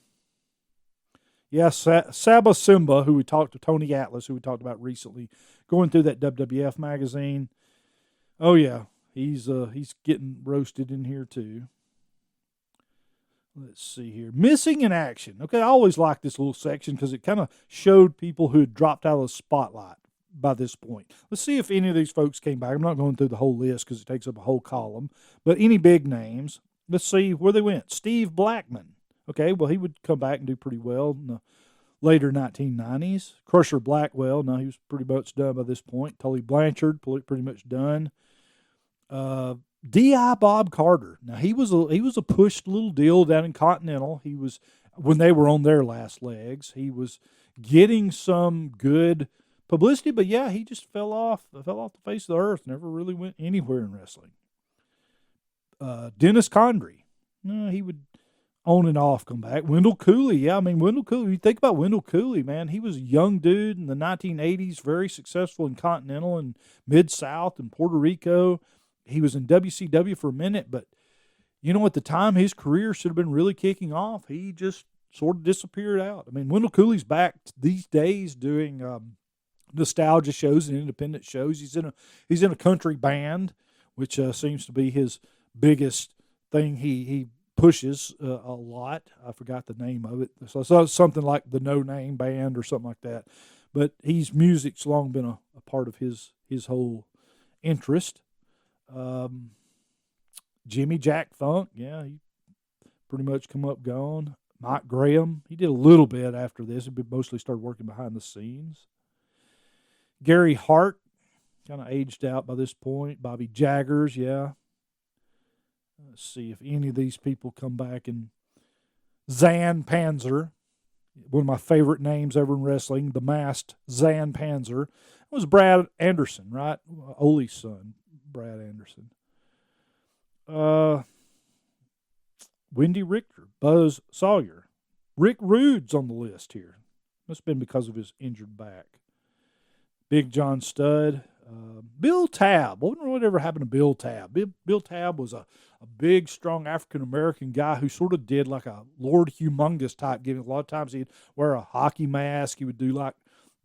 Simba, Tony Atlas, who we talked about recently, going through that WWF magazine. Oh yeah, he's getting roasted in here too. Let's see here. Missing in action. Okay, I always liked this little section because it kind of showed people who had dropped out of the spotlight by this point. Let's see if any of these folks came back. I'm not going through the whole list because it takes up a whole column, but any big names. let's see where they went. Steve Blackman. Okay, well, he would come back and do pretty well in the later 1990s. Crusher Blackwell, no, he was pretty much done by this point. Tully Blanchard, pretty much done. D.I. Bob Carter. Now, he was a pushed little deal down in Continental. He was, when they were on their last legs, he was getting some good publicity, but yeah, he just fell off the face of the earth, never really went anywhere in wrestling. Dennis Condrey. No, he would on and off come back. Wendell Cooley. Yeah, I mean, Wendell Cooley. You think about Wendell Cooley, man. He was a young dude in the 1980s, very successful in Continental and Mid-South and Puerto Rico. He was in WCW for a minute, but, you know, at the time his career should have been really kicking off. He just sort of disappeared out. I mean, Wendell Cooley's back these days doing nostalgia shows and independent shows. He's in a country band, which seems to be his biggest thing. He pushes a lot. I forgot the name of it. So something like the No Name Band or something like that. But music's long been a part of his whole interest. Jimmy Jack Funk, yeah, he pretty much come up gone. Mike Graham, he did a little bit after this. He mostly started working behind the scenes. Gary Hart, kind of aged out by this point. Bobby Jaggers, yeah. Let's see if any of these people come back. And Zan Panzer, one of my favorite names ever in wrestling, the masked Zan Panzer. It was Brad Anderson, right? Ole's son, Brad Anderson. Wendy Richter, Buzz Sawyer. Rick Rude's on the list here. Must have been because of his injured back. Big John Studd. Bill Tabb. I wonder whatever happened to Bill Tabb. Bill Tabb was a big, strong African-American guy who sort of did like a Lord Humongous type gimmick. A lot of times he'd wear a hockey mask. He would do like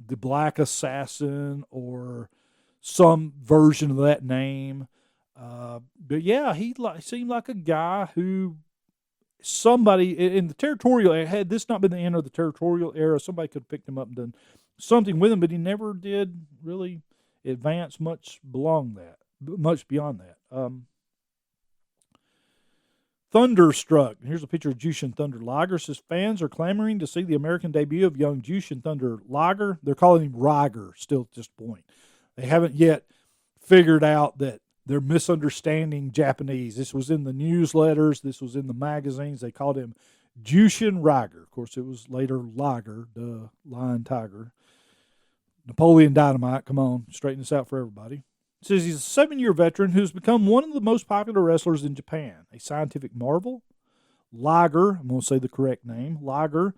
the Black Assassin or some version of that name. But yeah, he seemed like a guy who somebody in the territorial, had this not been the end of the territorial era, somebody could have picked him up and done something with him, but he never did really advance much beyond that. Thunderstruck. Here's a picture of Jushin Thunder Liger. Says fans are clamoring to see the American debut of young Jushin Thunder Liger. They're calling him Riger still at this point. They haven't yet figured out that they're misunderstanding Japanese. This was in the newsletters. This was in the magazines. They called him Jushin Riger. Of course, it was later Liger, the Lion Tiger. Napoleon Dynamite. Come on, straighten this out for everybody. It says he's a 7-year veteran who's become one of the most popular wrestlers in Japan. A scientific marvel. Liger, I'm going to say the correct name. Liger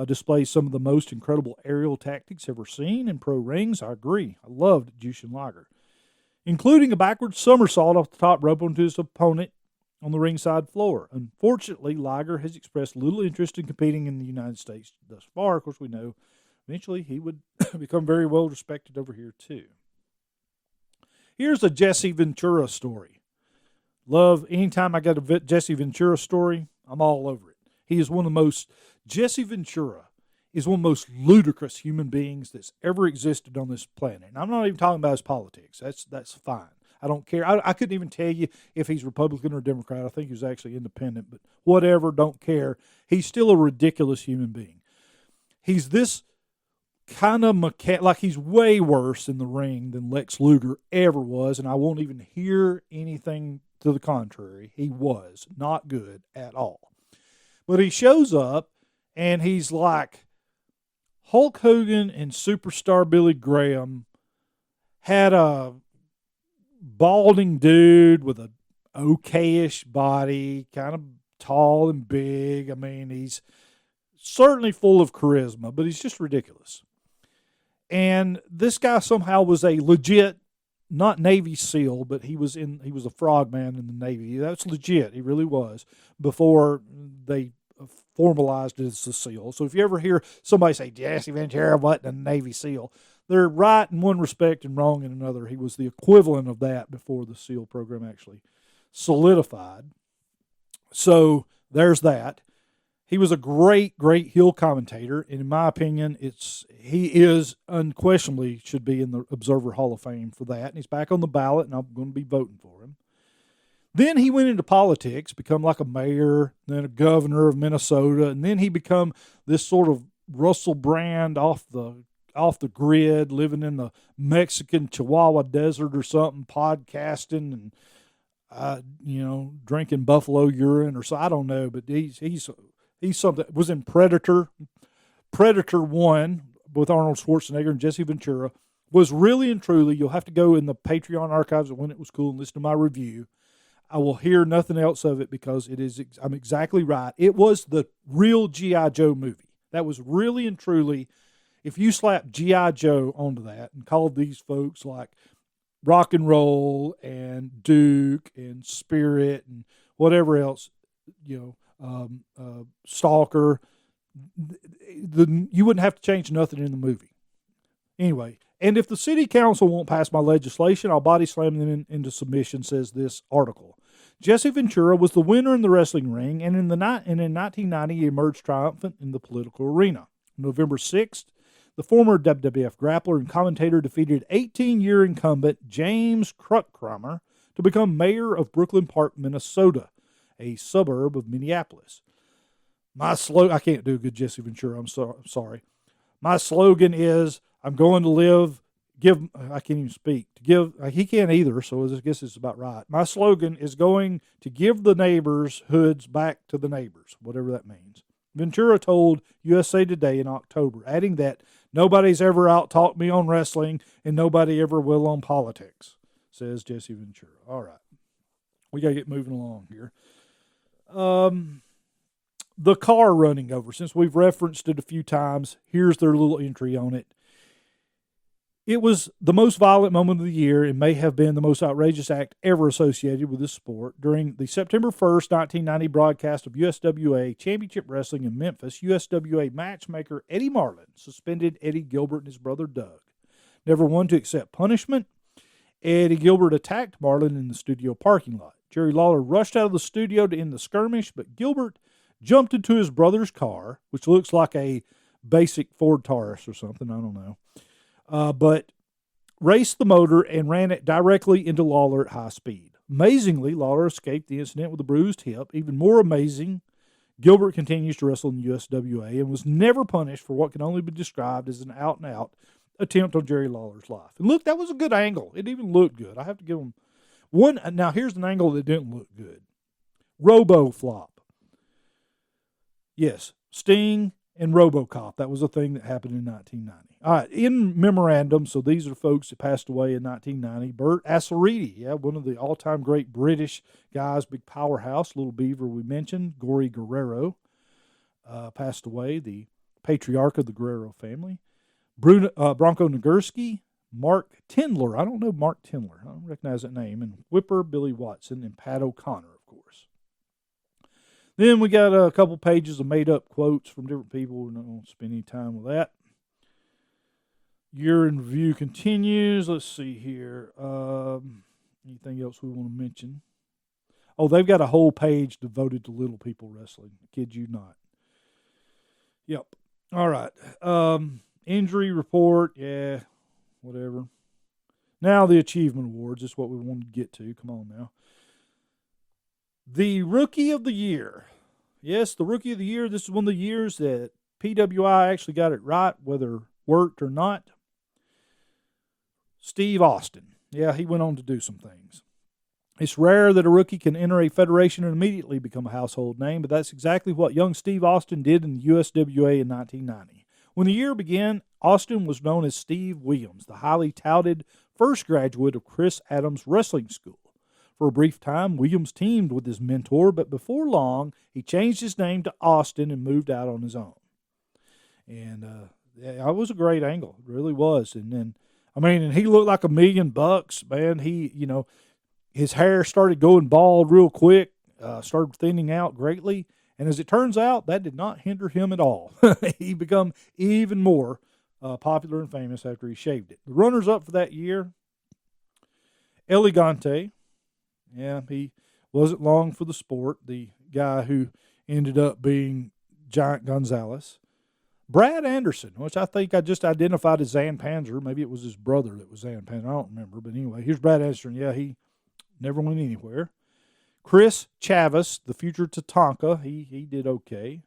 displays some of the most incredible aerial tactics ever seen in pro rings. I agree. I loved Jushin Liger, including a backward somersault off the top rope onto his opponent on the ringside floor. Unfortunately, Liger has expressed little interest in competing in the United States thus far. Of course, we know eventually he would become very well respected over here, too. Here's a Jesse Ventura story. Love, anytime I got a Jesse Ventura story, I'm all over it. Jesse Ventura is one of the most ludicrous human beings that's ever existed on this planet. And I'm not even talking about his politics. That's fine. I don't care. I couldn't even tell you if he's Republican or Democrat. I think he was actually independent, but whatever, don't care. He's still a ridiculous human being. He's this kind of like he's way worse in the ring than Lex Luger ever was, and I won't even hear anything to the contrary. He was not good at all. But he shows up, and he's like Hulk Hogan and Superstar Billy Graham had a balding dude with a okayish body, kind of tall and big. I mean, he's certainly full of charisma, but he's just ridiculous. And this guy somehow was a legit, not Navy SEAL, but he was a frogman in the Navy. That's legit. He really was before they formalized it as a SEAL. So if you ever hear somebody say Jesse Ventura wasn't a Navy SEAL, they're right in one respect and wrong in another. He was the equivalent of that before the SEAL program actually solidified. So there's that. He was a great, great heel commentator, and in my opinion, he is unquestionably should be in the Observer Hall of Fame for that. And he's back on the ballot, and I'm going to be voting for him. Then he went into politics, become like a mayor, then a governor of Minnesota, and then he become this sort of Russell Brand off the grid, living in the Mexican Chihuahua Desert or something, podcasting and drinking buffalo urine or so. I don't know, but he's something. Was in Predator 1 with Arnold Schwarzenegger and Jesse Ventura. Was really and truly. You'll have to go in the Patreon archives of When It Was Cool and listen to my review. I will hear nothing else of it because it is. I'm exactly right. It was the real G.I. Joe movie. That was really and truly. If you slap G.I. Joe onto that and called these folks like Rock and Roll and Duke and Spirit and whatever else, Stalker, you wouldn't have to change nothing in the movie. Anyway, and if the city council won't pass my legislation, I'll body slam them into submission, says this article. Jesse Ventura was the winner in the wrestling ring, and in 1990 he emerged triumphant in the political arena. November 6th, the former WWF grappler and commentator defeated 18-year incumbent James Kruckkramer to become mayor of Brooklyn Park, Minnesota, a suburb of Minneapolis. I can't do a good Jesse Ventura, I'm sorry. My slogan is, I'm going to live, I can't even speak, he can't either, so I guess it's about right. My slogan is going to give the neighbors hoods back to the neighbors, whatever that means. Ventura told USA Today in October, adding that nobody's ever out-talked me on wrestling and nobody ever will on politics, says Jesse Ventura. All right. We got to get moving along here. The car running over, since we've referenced it a few times, here's their little entry on it. It was the most violent moment of the year and may have been the most outrageous act ever associated with this sport. During the September 1st, 1990 broadcast of USWA Championship Wrestling in Memphis, USWA matchmaker Eddie Marlin suspended Eddie Gilbert and his brother Doug. Never one to accept punishment, Eddie Gilbert attacked Marlin in the studio parking lot. Jerry Lawler rushed out of the studio to end the skirmish, but Gilbert jumped into his brother's car, which looks like a basic Ford Taurus or something, I don't know. But raced the motor and ran it directly into Lawler at high speed. Amazingly, Lawler escaped the incident with a bruised hip. Even more amazing, Gilbert continues to wrestle in the USWA and was never punished for what can only be described as an out-and-out attempt on Jerry Lawler's life. And look, that was a good angle. It even looked good. I have to give him one. Now, here's an angle that didn't look good. Robo-flop. Yes, Sting and RoboCop. That was a thing that happened in 1990. All right, in memorandum, so these are folks that passed away in 1990. Bert Asariti, one of the all-time great British guys, big powerhouse, Little Beaver we mentioned. Gory Guerrero passed away, the patriarch of the Guerrero family. Bronco Nagurski, Mark Tindler. I don't know Mark Tindler. I don't recognize that name. And Whipper, Billy Watson, and Pat O'Connor, of course. Then we got a couple pages of made-up quotes from different people. We're not going to spend any time with that. Year in review continues. Let's see here. Anything else we want to mention? Oh, they've got a whole page devoted to little people wrestling. I kid you not. Yep. All right. Injury report. Yeah, whatever. Now the achievement awards. That's what we wanted to get to. Come on now. The Rookie of the Year. Yes, the Rookie of the Year. This is one of the years that PWI actually got it right, whether worked or not. Steve Austin. Yeah, he went on to do some things. It's rare that a rookie can enter a federation and immediately become a household name, but that's exactly what young Steve Austin did in the USWA in 1990. When the year began, Austin was known as Steve Williams, the highly touted first graduate of Chris Adams Wrestling School. For a brief time, Williams teamed with his mentor, but before long, he changed his name to Austin and moved out on his own. And that was a great angle. It really was. And then, and he looked like $1 million, man. He, his hair started going bald real quick, started thinning out greatly. And as it turns out, that did not hinder him at all. He became even more popular and famous after he shaved it. The runners-up for that year, Elegante. Yeah, he wasn't long for the sport, the guy who ended up being Giant Gonzalez. Brad Anderson, which I think I just identified as Zan Panzer. Maybe it was his brother that was Zan Panzer. I don't remember. But anyway, here's Brad Anderson. Yeah, he never went anywhere. Chris Chavis, the future Tatanka, he did okay.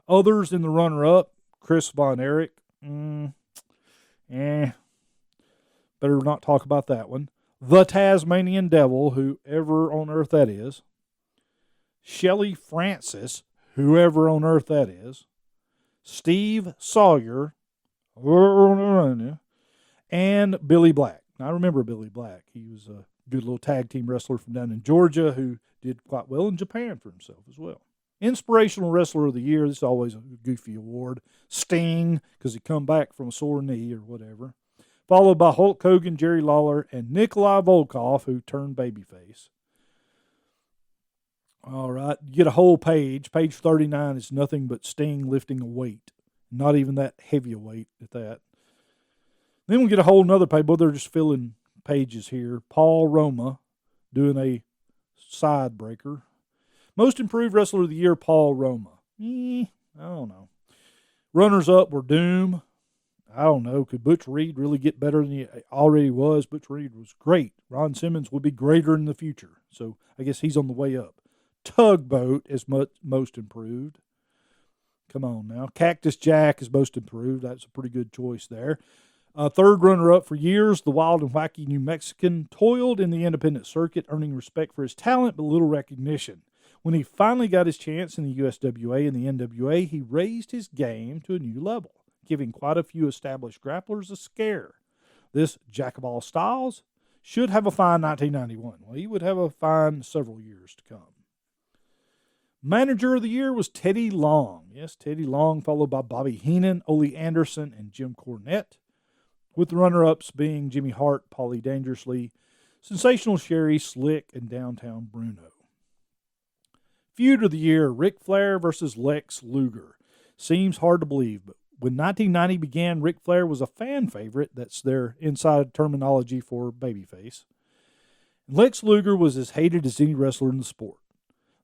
Others in the runner-up, Chris Von Erich, better not talk about that one. The Tasmanian Devil, whoever on earth that is. Shelley Francis, whoever on earth that is. Steve Sawyer, and Billy Black. Now, I remember Billy Black. He was a good little tag team wrestler from down in Georgia who did quite well in Japan for himself as well. Inspirational Wrestler of the Year. This is always a goofy award. Sting, because he come back from a sore knee or whatever. Followed by Hulk Hogan, Jerry Lawler, and Nikolai Volkov, who turned babyface. All right, you get a whole page. Page 39 is nothing but Sting lifting a weight. Not even that heavy a weight at that. Then we get a whole nother page. Boy, they're just filling pages here. Paul Roma doing a side breaker. Most Improved Wrestler of the Year, Paul Roma. I don't know. Runners-up were Doom. I don't know. Could Butch Reed really get better than he already was? Butch Reed was great. Ron Simmons will be greater in the future. So I guess he's on the way up. Tugboat is most improved. Come on now. Cactus Jack is most improved. That's a pretty good choice there. Third runner-up for years, the Wild and Wacky New Mexican toiled in the independent circuit, earning respect for his talent but little recognition. When he finally got his chance in the USWA and the NWA, he raised his game to a new level, giving quite a few established grapplers a scare. This jack of all styles should have a fine 1991. Well, he would have a fine several years to come. Manager of the Year was Teddy Long. Yes, Teddy Long, followed by Bobby Heenan, Ole Anderson, and Jim Cornette, with the runner-ups being Jimmy Hart, Paulie Dangerously, Sensational Sherry, Slick, and Downtown Bruno. Feud of the Year, Ric Flair versus Lex Luger. Seems hard to believe, but when 1990 began, Ric Flair was a fan favorite. That's their inside terminology for babyface. Lex Luger was as hated as any wrestler in the sport.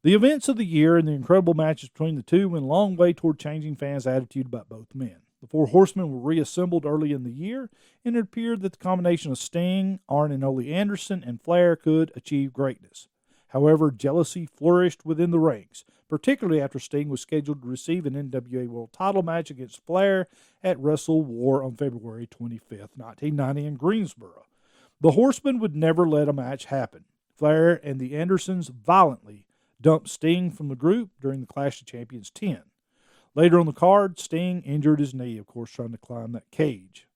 The events of the year and the incredible matches between the two went a long way toward changing fans' attitude about both men. The Four Horsemen were reassembled early in the year, and it appeared that the combination of Sting, Arn and Ole Anderson, and Flair could achieve greatness. However, jealousy flourished within the ranks, particularly after Sting was scheduled to receive an NWA World title match against Flair at Wrestle War on February 25th, 1990 in Greensboro. The Horsemen would never let a match happen. Flair and the Andersons violently dumped Sting from the group during the Clash of Champions 10. Later on the card, Sting injured his knee, of course, trying to climb that cage.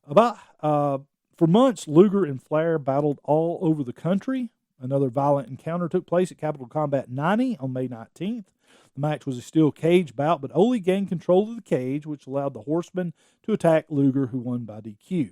For months, Luger and Flair battled all over the country. Another violent encounter took place at Capital Combat 90 on May 19th. The match was a steel cage bout, but Ole gained control of the cage, which allowed the Horsemen to attack Luger, who won by DQ.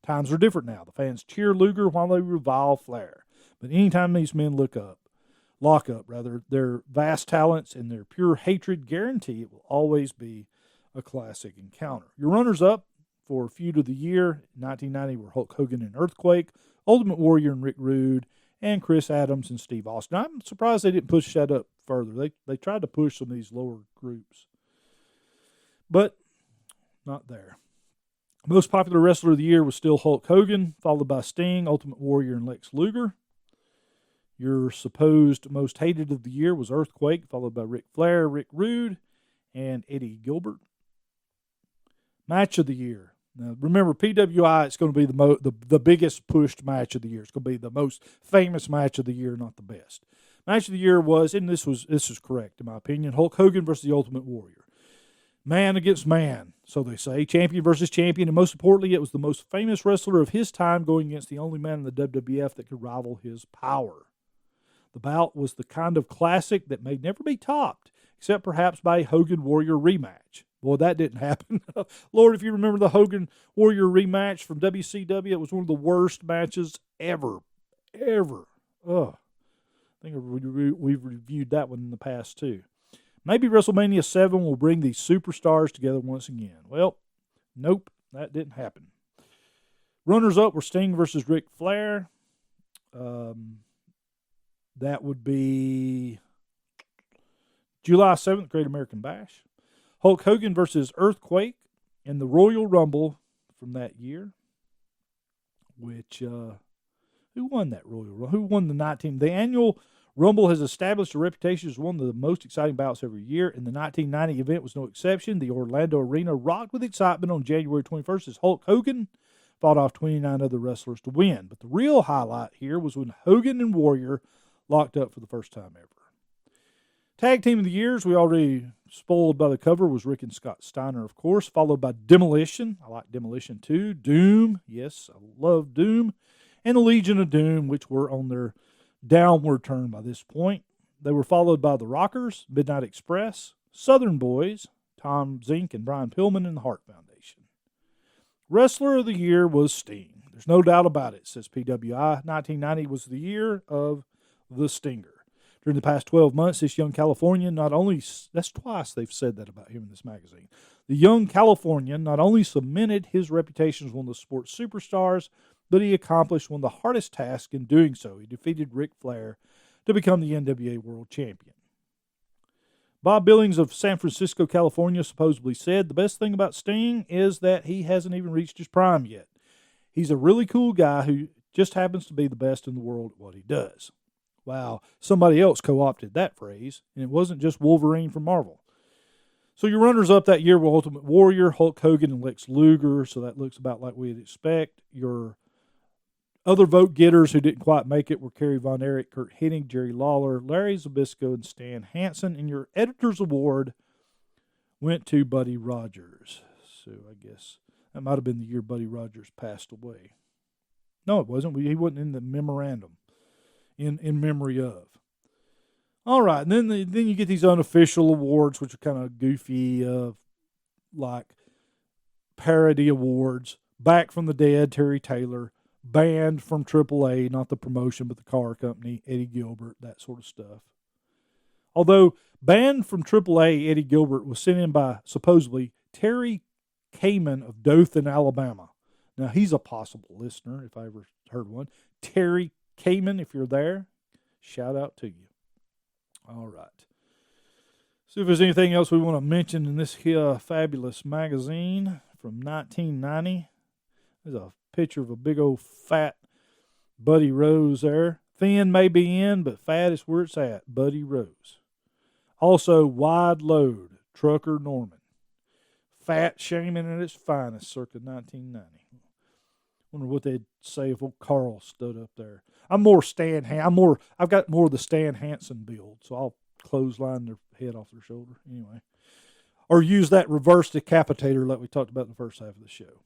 Times are different now. The fans cheer Luger while they revile Flair. But anytime these men lock up, their vast talents and their pure hatred guarantee it will always be a classic encounter. Your runners-up for Feud of the Year, 1990, were Hulk Hogan and Earthquake, Ultimate Warrior and Rick Rude, and Chris Adams and Steve Austin. I'm surprised they didn't push that up further. They tried to push some of these lower groups, but not there. Most popular wrestler of the year was still Hulk Hogan, followed by Sting, Ultimate Warrior, and Lex Luger. Your supposed most hated of the year was Earthquake, followed by Ric Flair, Rick Rude, and Eddie Gilbert. Match of the year. Now, remember, PWI, it's going to be the biggest pushed match of the year. It's going to be the most famous match of the year, not the best. Match of the year was, and this is correct in my opinion, Hulk Hogan versus the Ultimate Warrior. Man against man, so they say. Champion versus champion, and most importantly, it was the most famous wrestler of his time going against the only man in the WWF that could rival his power. The bout was the kind of classic that may never be topped, except perhaps by a Hogan Warrior rematch. Boy, that didn't happen. Lord, if you remember the Hogan Warrior rematch from WCW, it was one of the worst matches ever. Ugh. I think we've reviewed that one in the past, too. Maybe WrestleMania 7 will bring these superstars together once again. Well, nope, that didn't happen. Runners-up were Sting versus Ric Flair. That would be July 7th, Great American Bash. Hulk Hogan versus Earthquake in the Royal Rumble from that year, which, who Who won that Royal Rumble? Who won the 19? The annual Rumble has established a reputation as one of the most exciting bouts every year, and the 1990 event was no exception. The Orlando Arena rocked with excitement on January 21st as Hulk Hogan fought off 29 other wrestlers to win. But the real highlight here was when Hogan and Warrior locked up for the first time ever. Tag Team of the Years, we already spoiled by the cover, was Rick and Scott Steiner, of course, followed by Demolition. I like Demolition too. Doom, yes, I love Doom. And the Legion of Doom, which were on their downward turn by this point. They were followed by the Rockers, Midnight Express, Southern Boys, Tom Zink and Brian Pillman, and the Hart Foundation. Wrestler of the Year was Sting. There's no doubt about it, says PWI. 1990 was the year of the Stinger. During the past 12 months, this young Californian not only, that's twice they've said that about him in this magazine, the young Californian not only cemented his reputation as one of the sports superstars, but he accomplished one of the hardest tasks in doing so. He defeated Ric Flair to become the NWA World Champion. Bob Billings of San Francisco, California, supposedly said, the best thing about Sting is that he hasn't even reached his prime yet. He's a really cool guy who just happens to be the best in the world at what he does. Wow, somebody else co-opted that phrase, and it wasn't just Wolverine from Marvel. So your runners-up that year were Ultimate Warrior, Hulk Hogan, and Lex Luger, so that looks about like we'd expect. Your other vote-getters who didn't quite make it were Kerry Von Erich, Kurt Hennig, Jerry Lawler, Larry Zbyszko, and Stan Hansen, and your Editor's Award went to Buddy Rogers. So I guess that might have been the year Buddy Rogers passed away. No, it wasn't. He wasn't in the memorandum. In memory of. All right, and then you get these unofficial awards, which are kind of goofy, like parody awards. Back from the Dead, Terry Taylor. Banned from AAA, not the promotion, but the car company, Eddie Gilbert, that sort of stuff. Although banned from AAA, Eddie Gilbert was sent in by, supposedly, Terry Kamen of Dothan, Alabama. Now, he's a possible listener, if I ever heard one. Terry Kamen, if you're there, shout out to you. All right. See if there's anything else we want to mention in this here fabulous magazine from 1990. There's a picture of a big old fat Buddy Rose there. Thin may be in, but fat is where it's at. Buddy Rose. Also, Wide Load, Trucker Norman. Fat shaming at its finest, circa 1990. Wonder what they'd say if old Carl stood up there. I'm more Stan. I've got more of the Stan Hansen build, so I'll clothesline their head off their shoulder anyway, or use that reverse decapitator like we talked about in the first half of the show.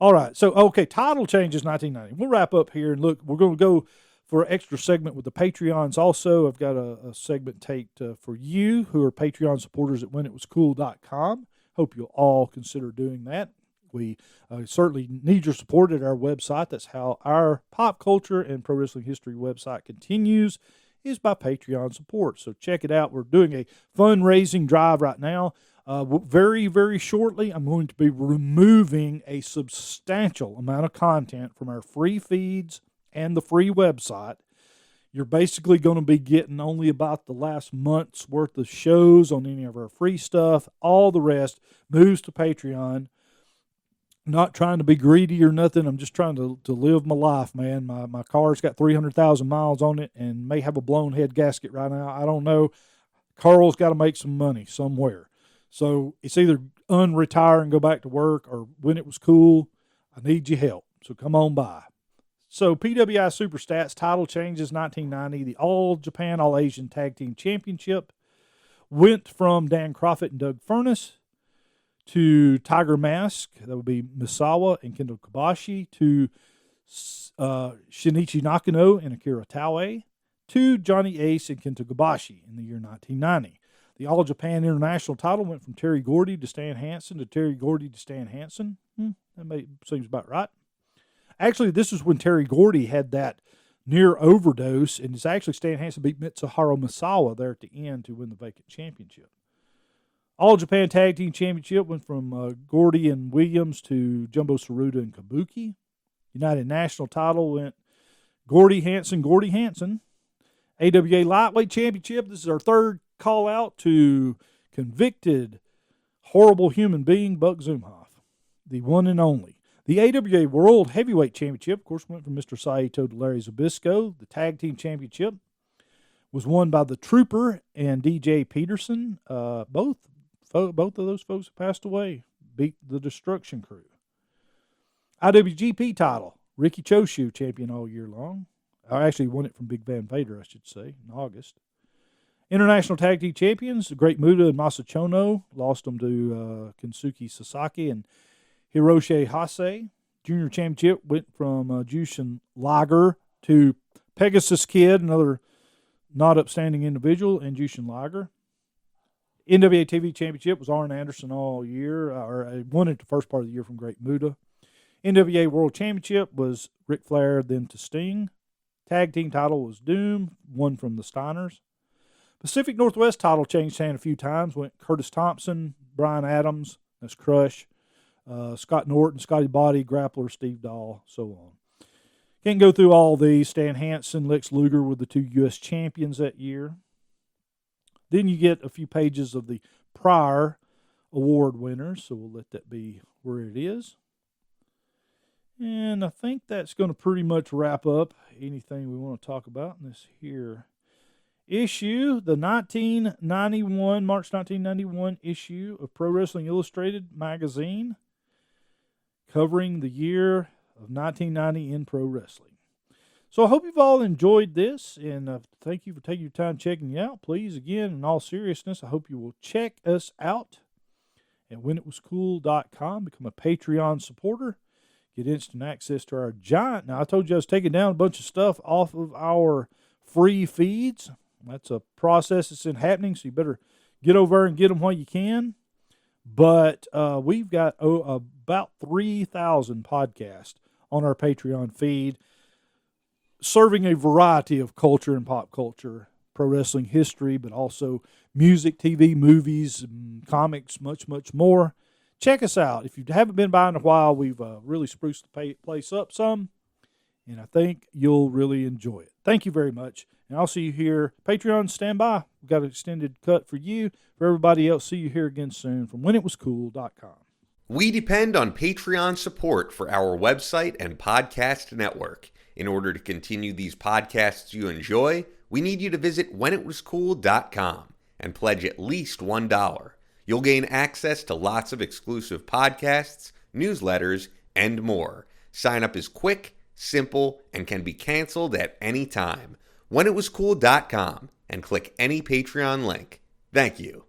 All right, so okay, title changes 1990. We'll wrap up here and look. We're going to go for an extra segment with the Patreons. Also, I've got a segment taped for you who are Patreon supporters at whenitwascool.com. Hope you'll all consider doing that. We certainly need your support at our website. That's how our pop culture and pro wrestling history website continues, is by Patreon support. So check it out. We're doing a fundraising drive right now. Very, very shortly, I'm going to be removing a substantial amount of content from our free feeds and the free website. You're basically going to be getting only about the last month's worth of shows on any of our free stuff. All the rest moves to Patreon. Not trying to be greedy or nothing. I'm just trying to live my life, man. My car's got 300,000 miles on it and may have a blown head gasket right now. I don't know. Carl's got to make some money somewhere. So it's either unretire and go back to work, or when it was cool, I need your help. So come on by. So PWI Super Stats title changes 1990. The All Japan All Asian Tag Team Championship went from Dan Crockett and Doug Furnace to Tiger Mask, that would be Misawa and Kendo Kobashi, to Shinichi Nakano and Akira Taue, to Johnny Ace and Kento Kobashi in the year 1990. The All Japan International title went from Terry Gordy to Stan Hansen to Terry Gordy to Stan Hansen. Seems about right. Actually, this is when Terry Gordy had that near overdose, and it's actually Stan Hansen beat Mitsuharu Misawa there at the end to win the vacant championship. All Japan Tag Team Championship went from Gordy and Williams to Jumbo Tsuruta and Kabuki. United National title went Gordy Hansen. AWA Lightweight Championship, this is our third call out to convicted, horrible human being, Buck Zumhoff, the one and only. The AWA World Heavyweight Championship, of course, went from Mr. Saito to Larry Zbyszko. The Tag Team Championship was won by the Trooper and DJ Peterson. Both of those folks passed away, beat the Destruction Crew. IWGP title, Ricky Choshu, champion all year long. I actually won it from Big Van Vader, I should say, in August. International Tag Team Champions, Great Muta and Masachono, lost them to Kensuke Sasaki and Hiroshi Hase. Junior Championship went from Jushin Liger to Pegasus Kid, another not upstanding individual, and Jushin Liger. NWA TV Championship was Arn Anderson all year, or won it the first part of the year from Great Muta. NWA World Championship was Ric Flair, then to Sting. Tag team title was Doom, won from the Steiners. Pacific Northwest title changed hand a few times, went Curtis Thompson, Brian Adams, that's Crush, Scott Norton, Scotty Body, Grappler, Steve Dahl, so on. Can't go through all these. Stan Hansen, Lex Luger were the two U.S. champions that year. Then you get a few pages of the prior award winners, so we'll let that be where it is. And I think that's going to pretty much wrap up anything we want to talk about in this here issue. The March 1991 issue of Pro Wrestling Illustrated magazine, covering the year of 1990 in pro wrestling. So I hope you've all enjoyed this, and thank you for taking your time checking it out. Please, again, in all seriousness, I hope you will check us out at whenitwascool.com. Become a Patreon supporter. Get instant access to our giant. Now, I told you I was taking down a bunch of stuff off of our free feeds. That's a process that's happening, so you better get over there and get them while you can. But we've got about 3,000 podcasts on our Patreon feed, serving a variety of culture and pop culture, pro wrestling history, but also music, TV, movies, comics, much, much more. Check us out. If you haven't been by in a while, we've really spruced the place up some, and I think you'll really enjoy it. Thank you very much, and I'll see you here. Patreon, stand by. We've got an extended cut for you. For everybody else, see you here again soon from whenitwascool.com.
We depend on Patreon support for our website and podcast network. In order to continue these podcasts you enjoy, we need you to visit whenitwascool.com and pledge at least $1. You'll gain access to lots of exclusive podcasts, newsletters, and more. Sign up is quick, simple, and can be canceled at any time. Whenitwascool.com and click any Patreon link. Thank you.